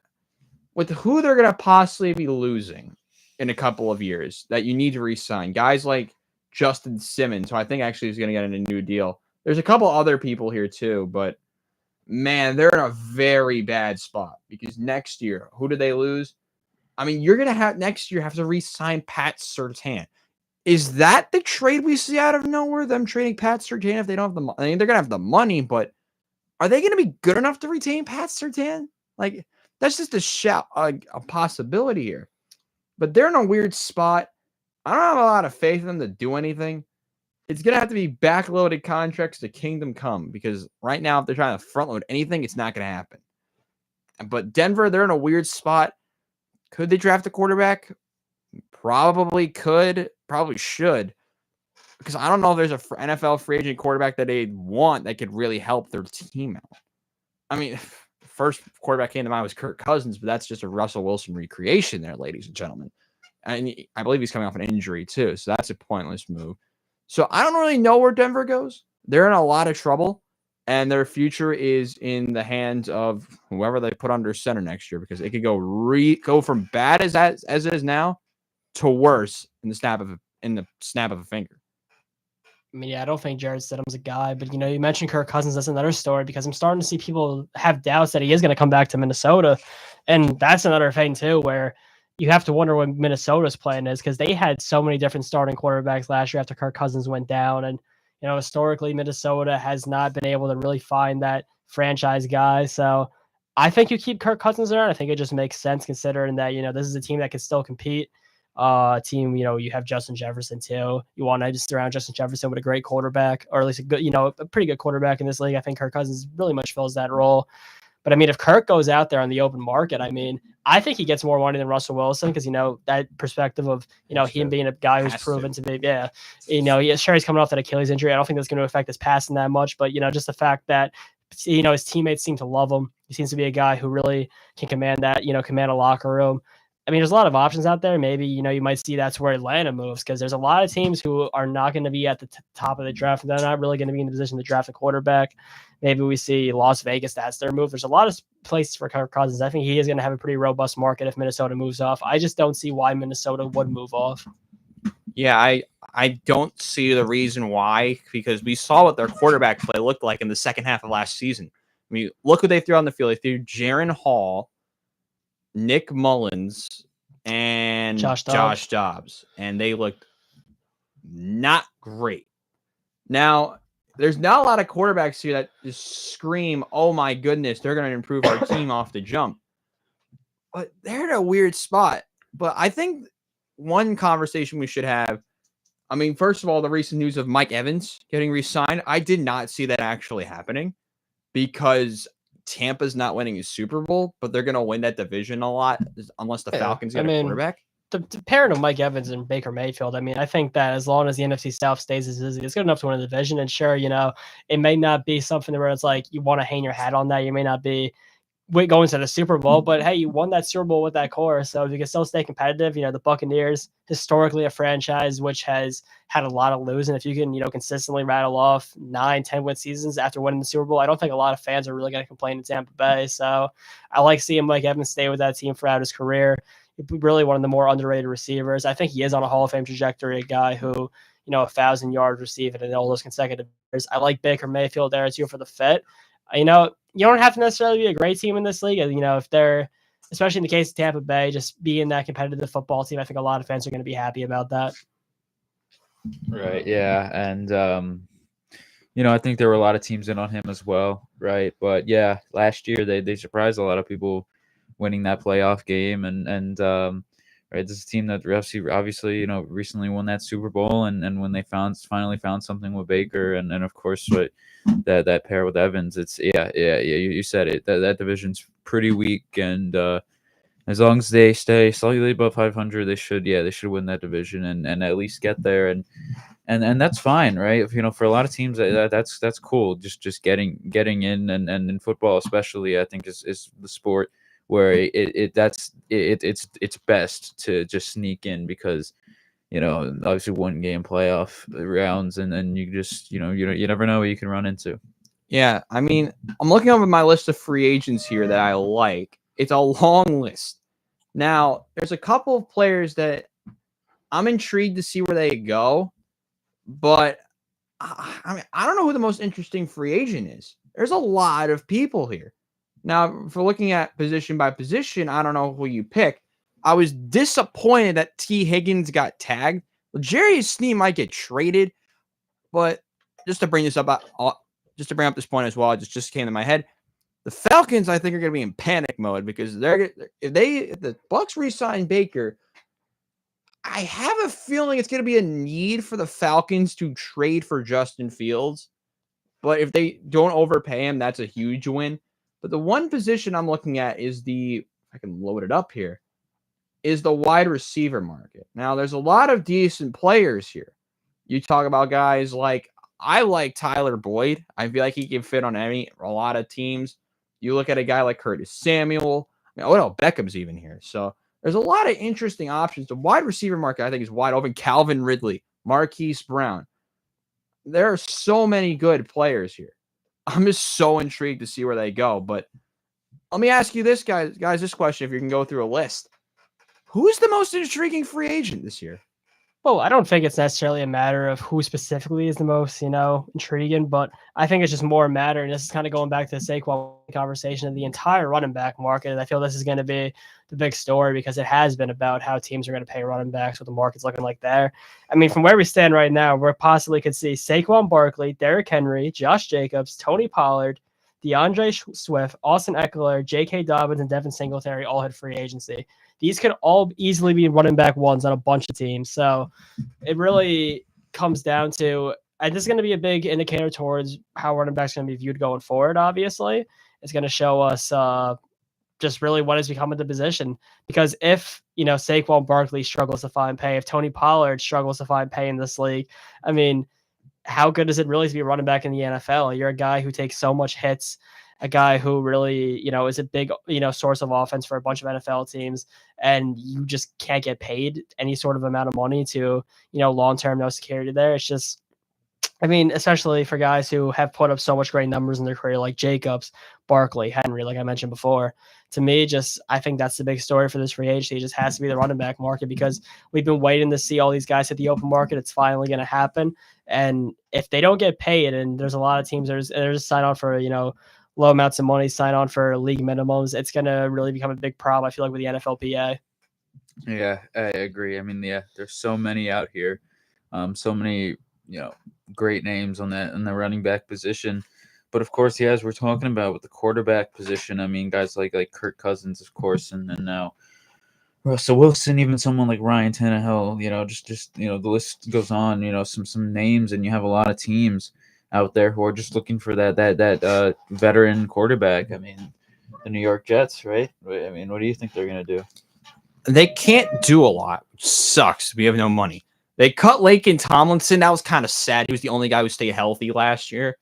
with who they're going to possibly be losing in a couple of years that you need to re-sign, guys like Justin Simmons, who I think actually is going to get in a new deal. There's a couple other people here too, but man, they're in a very bad spot because next year, who do they lose? I mean, you're going to have next year have to re-sign Pat Surtain. Is that the trade we see out of nowhere? Them trading Pat Surtain if they don't have the money? I mean, they're going to have the money, but are they going to be good enough to retain Pat Surtain? Like, that's just a possibility here. But they're in a weird spot. I don't have a lot of faith in them to do anything. It's going to have to be backloaded contracts to Kingdom Come because right now, if they're trying to front load anything, it's not going to happen. But Denver, they're in a weird spot. Could they draft a quarterback? Probably could. Probably should. Because I don't know if there's an NFL free agent quarterback that they want that could really help their team out. I mean, first quarterback came to mind was Kirk Cousins, but that's just a Russell Wilson recreation there, ladies and gentlemen. And I believe he's coming off an injury too, so that's a pointless move. So I don't really know where Denver goes. They're in a lot of trouble, and their future is in the hands of whoever they put under center next year because it could go from bad as it is now to worse in the snap of a finger. I mean, yeah, I don't think Jared Stidham's a guy, but you mentioned Kirk Cousins. That's another story because I'm starting to see people have doubts that he is going to come back to Minnesota, and that's another thing too, where you have to wonder what Minnesota's plan is because they had so many different starting quarterbacks last year after Kirk Cousins went down, and historically Minnesota has not been able to really find that franchise guy. So I think you keep Kirk Cousins around. I think it just makes sense considering that this is a team that can still compete team. You have Justin Jefferson too. You want to just surround Justin Jefferson with a great quarterback, or at least a good, a pretty good quarterback in this league. I think Kirk Cousins really much fills that role. But I mean, if Kirk goes out there on the open market, I mean, I think he gets more money than Russell Wilson because that perspective of him being a guy who's proven to be, sure he's coming off that Achilles injury. I don't think that's going to affect his passing that much, but just the fact that his teammates seem to love him. He seems to be a guy who really can command that, command a locker room. I mean, there's a lot of options out there. Maybe, you might see that's where Atlanta moves because there's a lot of teams who are not going to be at the top of the draft. And they're not really going to be in the position to draft a quarterback. Maybe we see Las Vegas, that's their move. There's a lot of places for Kirk Cousins. I think he is going to have a pretty robust market if Minnesota moves off. I just don't see why Minnesota would move off. Yeah, I don't see the reason why, because we saw what their quarterback play looked like in the second half of last season. I mean, look what they threw on the field. They threw Jaron Hall, Nick Mullins, and Josh Dobbs, and they looked not great. Now, there's not a lot of quarterbacks here that just scream, oh my goodness, they're going to improve our team off the jump. But they're in a weird spot. But I think one conversation we should have, I mean, first of all, the recent news of Mike Evans getting re-signed, I did not see that actually happening because Tampa's not winning a Super Bowl, but they're going to win that division a lot unless the Falcons get a quarterback. The pairing of Mike Evans and Baker Mayfield, I mean, I think that as long as the NFC South stays as is, it's good enough to win a division. And sure, it may not be something where it's like you want to hang your hat on that. You may not be going to the Super Bowl, but hey, you won that Super Bowl with that core. So if you can still stay competitive, the Buccaneers, historically a franchise which has had a lot of losing. If you can, consistently rattle off 9-10 win seasons after winning the Super Bowl, I don't think a lot of fans are really going to complain in Tampa Bay. So I like seeing Mike Evans stay with that team throughout his career. Really one of the more underrated receivers. I think he is on a Hall of Fame trajectory, a guy who, 1,000 yards receiving in all those consecutive years. I like Baker Mayfield there too for the fit. You don't have to necessarily be a great team in this league. If they're, especially in the case of Tampa Bay, just being that competitive football team, I think a lot of fans are going to be happy about that. Right. Yeah. And, I think there were a lot of teams in on him as well. Right. But yeah, last year they surprised a lot of people winning that playoff game. And right, this is a team that obviously, recently won that Super Bowl. And when they finally found something with Baker and of course, what that pair with Evans, it's you said it, that division's pretty weak, and as long as they stay slightly above 500, they should win that division and at least get there, and that's fine, right? For a lot of teams that's cool, just getting in, and in football especially, I think is the sport where it's best to just sneak in because obviously one game playoff rounds, and you just, you never know what you can run into. Yeah. I mean, I'm looking over my list of free agents here that I like. It's a long list. Now, there's a couple of players that I'm intrigued to see where they go, but I mean, I don't know who the most interesting free agent is. There's a lot of people here. Now, for looking at position by position, I don't know who you pick. I was disappointed that T. Higgins got tagged. Jerry Sneed might get traded, but just to bring this up, just to bring up this point as well, it just came to my head. The Falcons, I think, are going to be in panic mode because if the Bucs re-sign Baker, I have a feeling it's going to be a need for the Falcons to trade for Justin Fields. But if they don't overpay him, that's a huge win. But the one position I'm looking at is if I can load it up here, is the wide receiver market. Now, there's a lot of decent players here. You talk about guys I like Tyler Boyd. I feel like he can fit on a lot of teams. You look at a guy like Curtis Samuel. I mean, Odell Beckham's even here. So there's a lot of interesting options. The wide receiver market, I think, is wide open. Calvin Ridley, Marquise Brown. There are so many good players here. I'm just so intrigued to see where they go. But let me ask you this, guys, this question, if you can go through a list. Who's the most intriguing free agent this year? Well, I don't think it's necessarily a matter of who specifically is the most, intriguing, but I think it's just more a matter, and this is kind of going back to the Saquon conversation of the entire running back market. And I feel this is going to be the big story because it has been about how teams are going to pay running backs, what the market's looking like there. I mean, from where we stand right now, we possibly could see Saquon Barkley, Derrick Henry, Josh Jacobs, Tony Pollard, DeAndre Swift, Austin Eckler, J.K. Dobbins, and Devin Singletary all hit free agency. These could all easily be running back ones on a bunch of teams. So it really comes down to, and this is going to be a big indicator towards how running backs going to be viewed going forward. Obviously, it's going to show us just really what has become of the position. Because if Saquon Barkley struggles to find pay, if Tony Pollard struggles to find pay in this league, I mean, how good is it really to be running back in the NFL? You're a guy who takes so much hits, a guy who really, is a big, source of offense for a bunch of NFL teams, and you just can't get paid any sort of amount of money to, long-term, no security there. It's just, I mean, especially for guys who have put up so much great numbers in their career, like Jacobs, Barkley, Henry, like I mentioned before. To me, I think that's the big story for this free agency. It just has to be the running back market because we've been waiting to see all these guys hit the open market. It's finally going to happen. And if they don't get paid, and there's a lot of teams that are just sign on for, low amounts of money, sign on for league minimums, it's going to really become a big problem, I feel like, with the NFLPA. Yeah, I agree. I mean, yeah, there's so many out here. So many, great names on the running back position. But of course, yeah, as we're talking about with the quarterback position, I mean, guys like Kirk Cousins, of course, and then now Russell Wilson, even someone like Ryan Tannehill, just the list goes on. Some names, and you have a lot of teams out there who are just looking for that veteran quarterback. I mean, the New York Jets, right? I mean, what do you think they're gonna do? They can't do a lot, which sucks. We have no money. They cut Laken Tomlinson. That was kind of sad. He was the only guy who stayed healthy last year.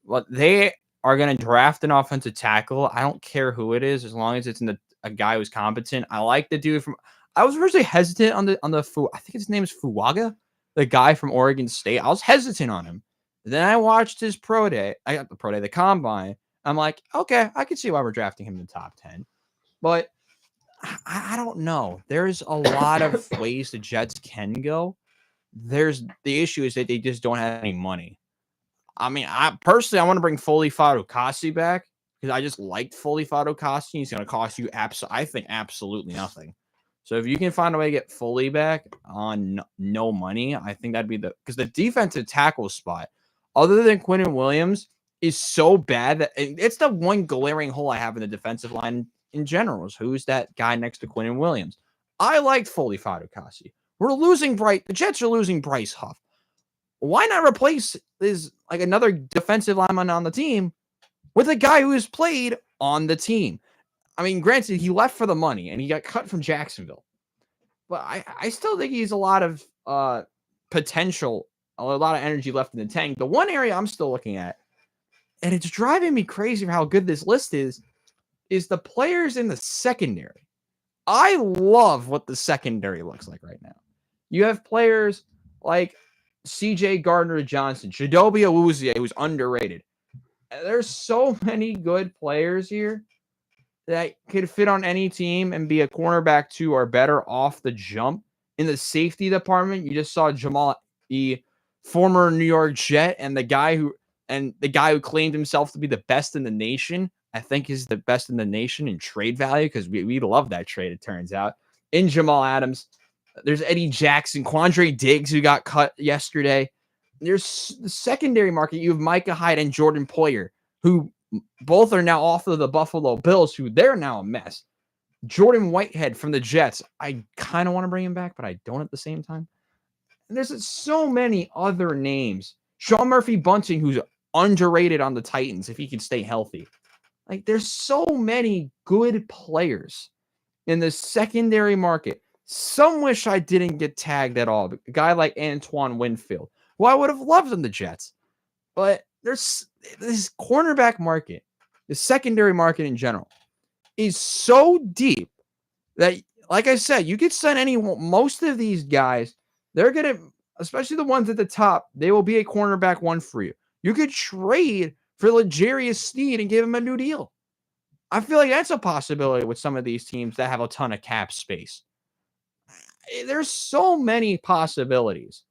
But they are going to draft an offensive tackle. I don't care who it is, as long as it's a guy who's competent. I like the dude from. I was originally hesitant on the. I think his name is Fuaga, the guy from Oregon State. I was hesitant on him. Then I watched his pro day. I got the combine. I'm like, okay, I can see why we're drafting him in the top 10. But I don't know. There's a lot of ways the Jets can go. The issue is that they just don't have any money. I mean, I want to bring Foley Fatukasi back because I just liked Foley Fatukasi. He's going to cost you absolutely nothing. So if you can find a way to get Foley back on no money, I think that'd be because the defensive tackle spot, other than Quinnen Williams, is so bad that it's the one glaring hole I have in the defensive line in general. Is who's that guy next to Quinnen Williams? I liked Foley Fatukasi. The Jets are losing Bryce Huff. Why not replace another defensive lineman on the team with a guy who has played on the team? I mean, granted, he left for the money and he got cut from Jacksonville, but I still think he's a lot of potential, a lot of energy left in the tank. The one area I'm still looking at, and it's driving me crazy for how good this list is the players in the secondary. I love what the secondary looks like right now. You have players like C.J. Gardner-Johnson, Chidobe Awuzie, who's underrated. There's so many good players here that could fit on any team and be a cornerback 2 or better off the jump. In the safety department, you just saw Jamal, the former New York Jet, and the guy who claimed himself to be the best in the nation. I think is the best in the nation in trade value because we love that trade, it turns out. In Jamal Adams. There's Eddie Jackson, Quandre Diggs, who got cut yesterday. There's the secondary market. You have Micah Hyde and Jordan Poyer, who both are now off of the Buffalo Bills, who they're now a mess. Jordan Whitehead from the Jets. I kind of want to bring him back, but I don't at the same time. And there's so many other names. Sean Murphy Bunting, who's underrated on the Titans if he can stay healthy. There's so many good players in the secondary market. Some wish I didn't get tagged at all. A guy like Antoine Winfield, who I would have loved in the Jets. But there's this cornerback market, the secondary market in general, is so deep that, like I said, you could sign most of these guys. They're going to, especially the ones at the top, they will be a cornerback 1 for you. You could trade for L'Jarius Sneed and give him a new deal. I feel like that's a possibility with some of these teams that have a ton of cap space. there's so many possibilities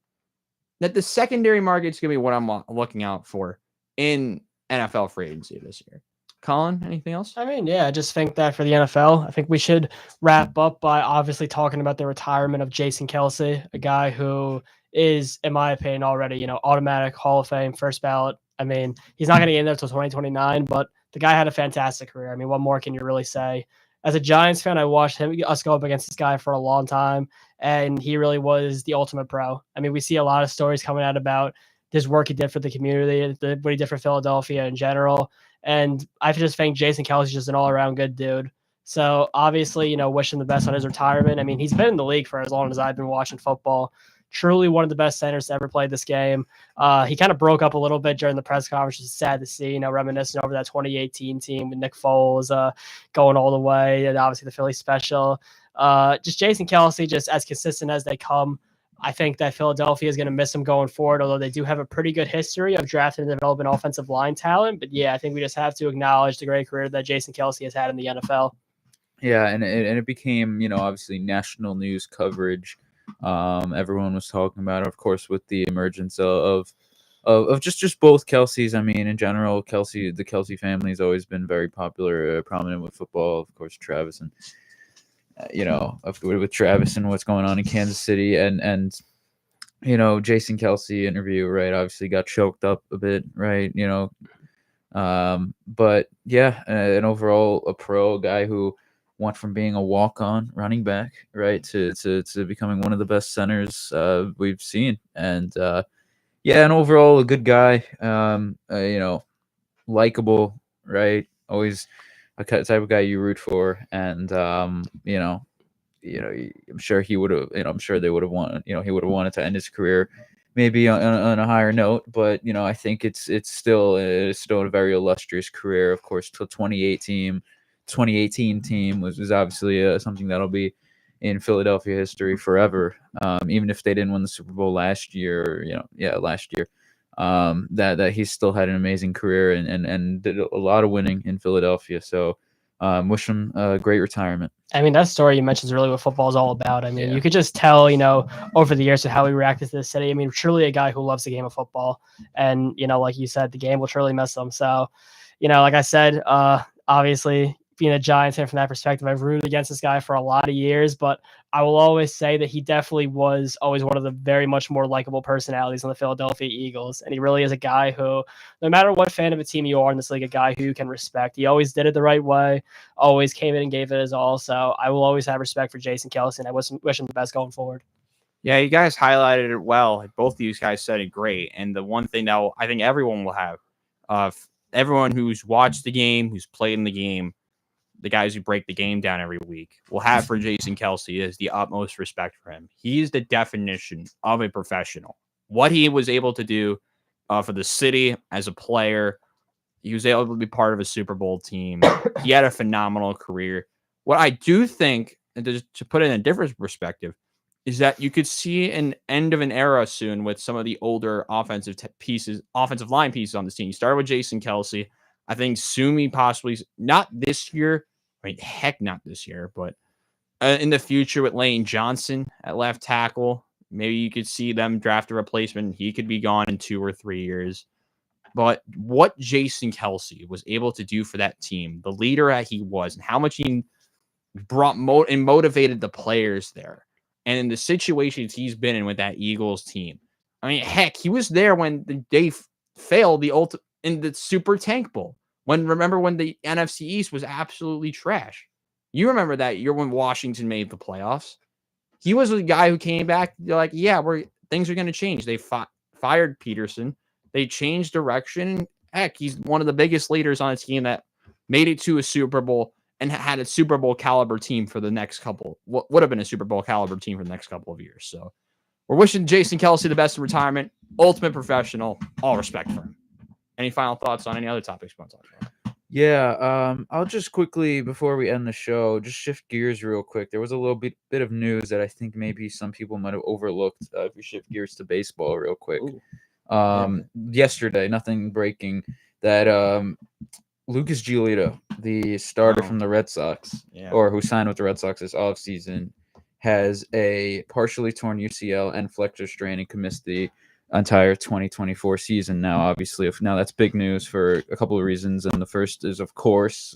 that the secondary market's going to be what I'm looking out for in NFL free agency this year. Colin, anything else? I mean, yeah, I just think that for the NFL, I think we should wrap up by obviously talking about the retirement of Jason Kelsey, a guy who is, in my opinion, already, automatic Hall of Fame, first ballot. I mean, he's not going to get in there until 2029, but the guy had a fantastic career. I mean, what more can you really say? As a Giants fan, I watched us go up against this guy for a long time, and he really was the ultimate pro. I mean, we see a lot of stories coming out about his work he did for the community, what he did for Philadelphia in general. And I just think Jason Kelsey's just an all-around good dude. So obviously, wish him the best on his retirement. I mean, he's been in the league for as long as I've been watching football. Truly one of the best centers to ever play this game. He kind of broke up a little bit during the press conference. It's sad to see, reminiscing over that 2018 team with Nick Foles going all the way, and obviously the Philly special. Just Jason Kelsey, just as consistent as they come. I think that Philadelphia is going to miss him going forward, although they do have a pretty good history of drafting and developing offensive line talent. But yeah, I think we just have to acknowledge the great career that Jason Kelsey has had in the NFL. Yeah, and it became, obviously national news coverage. Everyone was talking about it, of course, with the emergence of just both Kelseys. I mean, in general, the Kelsey family has always been very popular, prominent with football. Of course, Travis and with Travis and what's going on in Kansas City, and Jason Kelsey interview, right? Obviously got choked up a bit, right? But yeah, an overall a pro guy who went from being a walk-on running back, right, to becoming one of the best centers we've seen, and yeah, and overall a good guy, likable, right? Always a type of guy you root for, and I'm sure he would have, I'm sure they would have wanted, he would have wanted to end his career maybe on a higher note, but I think it's still a very illustrious career. Of course, till 2018 team was obviously something that'll be in Philadelphia history forever. Even if they didn't win the Super Bowl last year, last year. That he still had an amazing career and did a lot of winning in Philadelphia. So wish him a great retirement. I mean, that story you mentioned is really what football is all about. I mean, Yeah. You could just tell, over the years of how he reacted to the city. I mean, truly a guy who loves the game of football. And, like you said, the game will truly miss him. So, like I said, obviously, being a Giants fan from that perspective, I've rooted against this guy for a lot of years, but I will always say that he definitely was always one of the very much more likable personalities on the Philadelphia Eagles. And he really is a guy who, no matter what fan of a team you are in this league, a guy who you can respect. He always did it the right way, always came in and gave it his all. So I will always have respect for Jason Kelsey, and I wish him the best going forward. Yeah, you guys highlighted it well. Both of you guys said it great. And the one thing that I think everyone will have, everyone who's watched the game, who's played in the game, the guys who break the game down every week, will have for Jason Kelsey is the utmost respect for him. He is the definition of a professional. What he was able to do for the city as a player, he was able to be part of a Super Bowl team. He had a phenomenal career. What I do think, and to put it in a different perspective, is that you could see an end of an era soon with some of the older offensive line pieces on this team. You started with Jason Kelsey. I think Sumi possibly not this year. I mean, heck, not this year, but in the future with Lane Johnson at left tackle, maybe you could see them draft a replacement. He could be gone in 2 or 3 years. But what Jason Kelsey was able to do for that team, the leader that he was, and how much he brought and motivated the players there, and in the situations he's been in with that Eagles team. I mean, heck, he was there when they failed in the Super Tank Bowl. Remember when the NFC East was absolutely trash? You remember that year when Washington made the playoffs? He was the guy who came back. They're like, yeah, things are going to change. They fired Peterson. They changed direction. Heck, he's one of the biggest leaders on a team that made it to a Super Bowl and had a Super Bowl caliber team for the next couple. What would have been a Super Bowl caliber team for the next couple of years. So we're wishing Jason Kelsey the best in retirement. Ultimate professional. All respect for him. Any final thoughts on any other topics you want to talk about? Yeah, I'll just quickly, before we end the show, just shift gears real quick. There was a little bit of news that I think maybe some people might have overlooked. If we shift gears to baseball real quick. Yesterday, nothing breaking, that Lucas Giolito, the starter from the Red Sox, or who signed with the Red Sox this offseason, has a partially torn UCL and flexor strain and could miss the entire 2024 season. Now, obviously, now that's big news for a couple of reasons, and the first is, of course,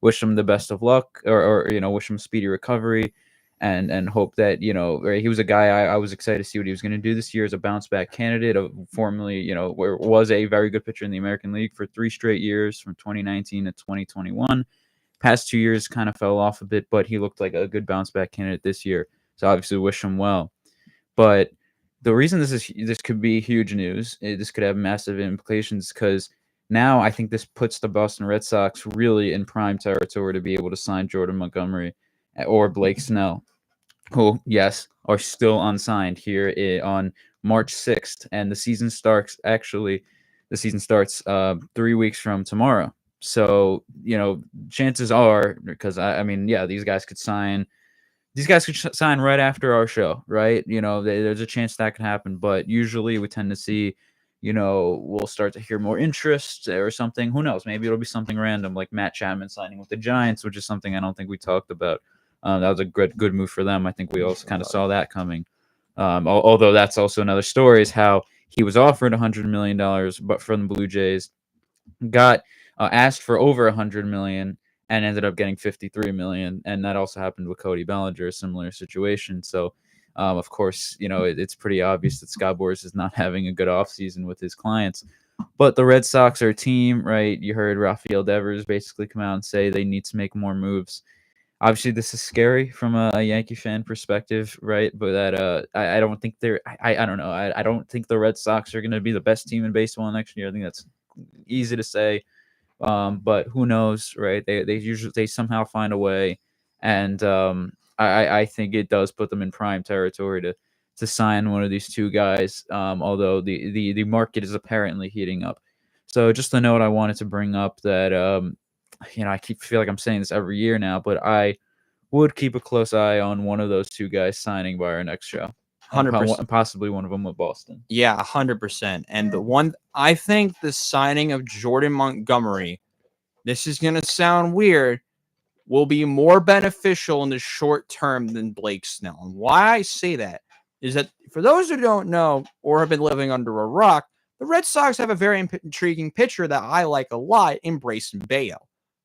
wish him the best of luck, or wish him speedy recovery, and hope that he was a guy I was excited to see what he was going to do this year as a bounce back candidate. Formerly, was a very good pitcher in the American League for 3 straight years from 2019 to 2021. Past 2 years kind of fell off a bit, but he looked like a good bounce back candidate this year. So obviously, wish him well. But the reason this could be huge news, this could have massive implications, because now I think this puts the Boston Red Sox really in prime territory to be able to sign Jordan Montgomery or Blake Snell, who, yes, are still unsigned here on March 6th. And the season starts 3 weeks from tomorrow. So, chances are, because these guys could sign right after our show, right? There's a chance that can happen, but usually we tend to see, we'll start to hear more interest or something. Who knows? Maybe it'll be something random like Matt Chapman signing with the Giants, which is something I don't think we talked about. That was a good move for them. I think we also kind of saw that coming. Although that's also another story, is how he was offered $100 million, but from the Blue Jays, got asked for over $100 million and ended up getting $53 million. And that also happened with Cody Bellinger, a similar situation. So, of course, it's pretty obvious that Scott Boras is not having a good offseason with his clients. But the Red Sox are a team, right? You heard Rafael Devers basically come out and say they need to make more moves. Obviously, this is scary from a Yankee fan perspective, right? But that I don't think I don't know. I don't think the Red Sox are going to be the best team in baseball next year. I think that's easy to say, but who knows, right? They somehow find a way, and I think it does put them in prime territory to sign one of these two guys. Although the market is apparently heating up. So just a note I wanted to bring up that I feel like I'm saying this every year now, but I would keep a close eye on one of those two guys signing by our next show. 100%. Possibly one of them with Boston. Yeah, 100%. And I think the signing of Jordan Montgomery, this is going to sound weird, will be more beneficial in the short term than Blake Snell. And why I say that is that, for those who don't know or have been living under a rock, the Red Sox have a very intriguing pitcher that I like a lot in Bryson Bayo,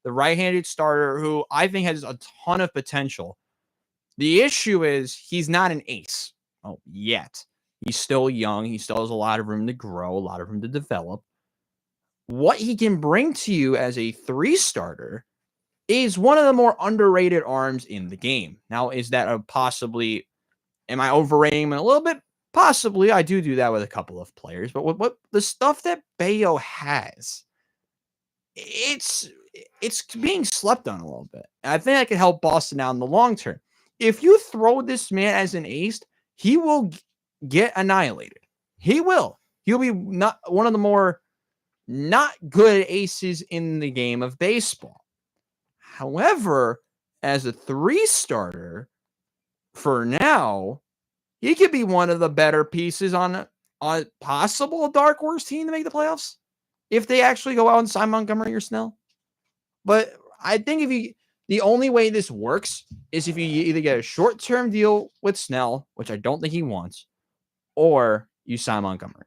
the right-handed starter who I think has a ton of potential. The issue is he's not an ace yet. He's still young. He still has a lot of room to grow, a lot of room to develop. What he can bring to you as a 3-starter is one of the more underrated arms in the game. Now, is that possibly, am I overrating him a little bit? Possibly. I do that with a couple of players, but what the stuff that Bayo has, it's being slept on a little bit. And I think that could help Boston out in the long term. If you throw this man as an ace, he will get annihilated. He will. He'll be not one of the more not good aces in the game of baseball. However, as a 3-starter, for now, he could be one of the better pieces on a possible dark horse team to make the playoffs if they actually go out and sign Montgomery or Snell. But I think the only way this works is if you either get a short-term deal with Snell, which I don't think he wants, or you sign Montgomery.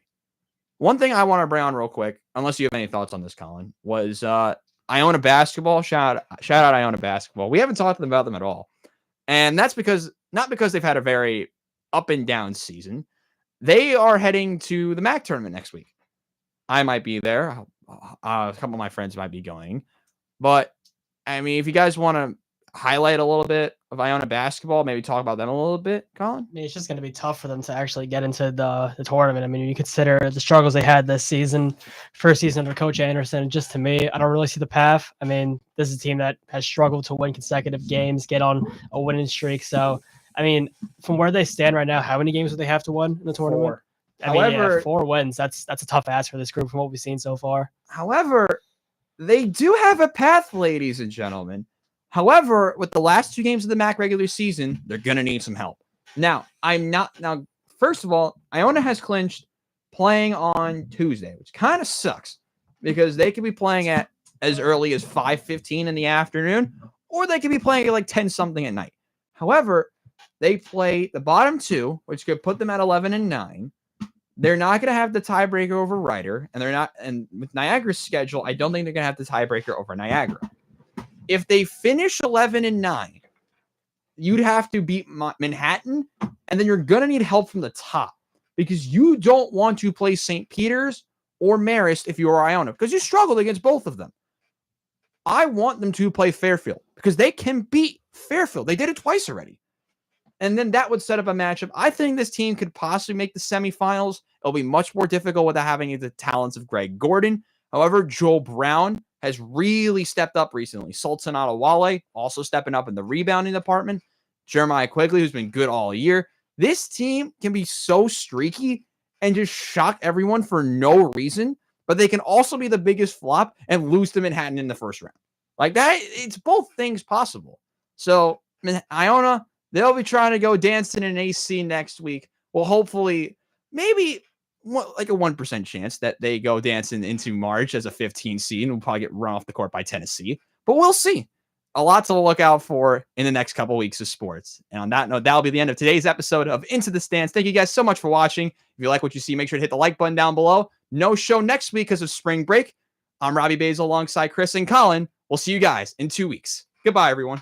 One thing I want to bring on real quick, unless you have any thoughts on this, Colin, was Iona Basketball. Shout out Iona Basketball. We haven't talked about them at all. And that's not because they've had a very up and down season. They are heading to the MAC tournament next week. I might be there. A couple of my friends might be going. But, I mean, if you guys want to highlight a little bit of Iona Basketball, maybe talk about them a little bit, Colin? I mean, it's just going to be tough for them to actually get into the tournament. I mean, you consider the struggles they had this season, first season under Coach Anderson. Just to me, I don't really see the path. I mean, this is a team that has struggled to win consecutive games, get on a winning streak. So, I mean, from where they stand right now, how many games do they have to win in the tournament? 4. However, 4 wins. That's a tough ask for this group from what we've seen so far. However, they do have a path, ladies and gentlemen. However, with the last 2 games of the MAC regular season, they're going to need some help. Now, first of all, Iona has clinched playing on Tuesday, which kind of sucks because they could be playing at as early as 5:15 in the afternoon, or they could be playing at like 10-something at night. However, they play the bottom two, which could put them at 11-9. They're not going to have the tiebreaker over Ryder, and they're not. And with Niagara's schedule, I don't think they're going to have the tiebreaker over Niagara. If they finish 11-9, you'd have to beat Manhattan, and then you're going to need help from the top because you don't want to play St. Peter's or Marist if you are Iona because you struggled against both of them. I want them to play Fairfield because they can beat Fairfield. They did it twice already. And then that would set up a matchup. I think this team could possibly make the semifinals. It'll be much more difficult without having the talents of Greg Gordon. However, Joel Brown has really stepped up recently. Sultan Adewale also stepping up in the rebounding department. Jeremiah Quigley, who's been good all year. This team can be so streaky and just shock everyone for no reason, but they can also be the biggest flop and lose to Manhattan in the first round. Like that, it's both things possible. So Iona, they'll be trying to go dancing in AC next week. Well, hopefully, maybe like a 1% chance that they go dancing into March as a 15 seed and will probably get run off the court by Tennessee. But we'll see. A lot to look out for in the next couple weeks of sports. And on that note, that'll be the end of today's episode of Into the Stands. Thank you guys so much for watching. If you like what you see, make sure to hit the like button down below. No show next week because of spring break. I'm Robbie Basil alongside Chris and Colin. We'll see you guys in 2 weeks. Goodbye, everyone.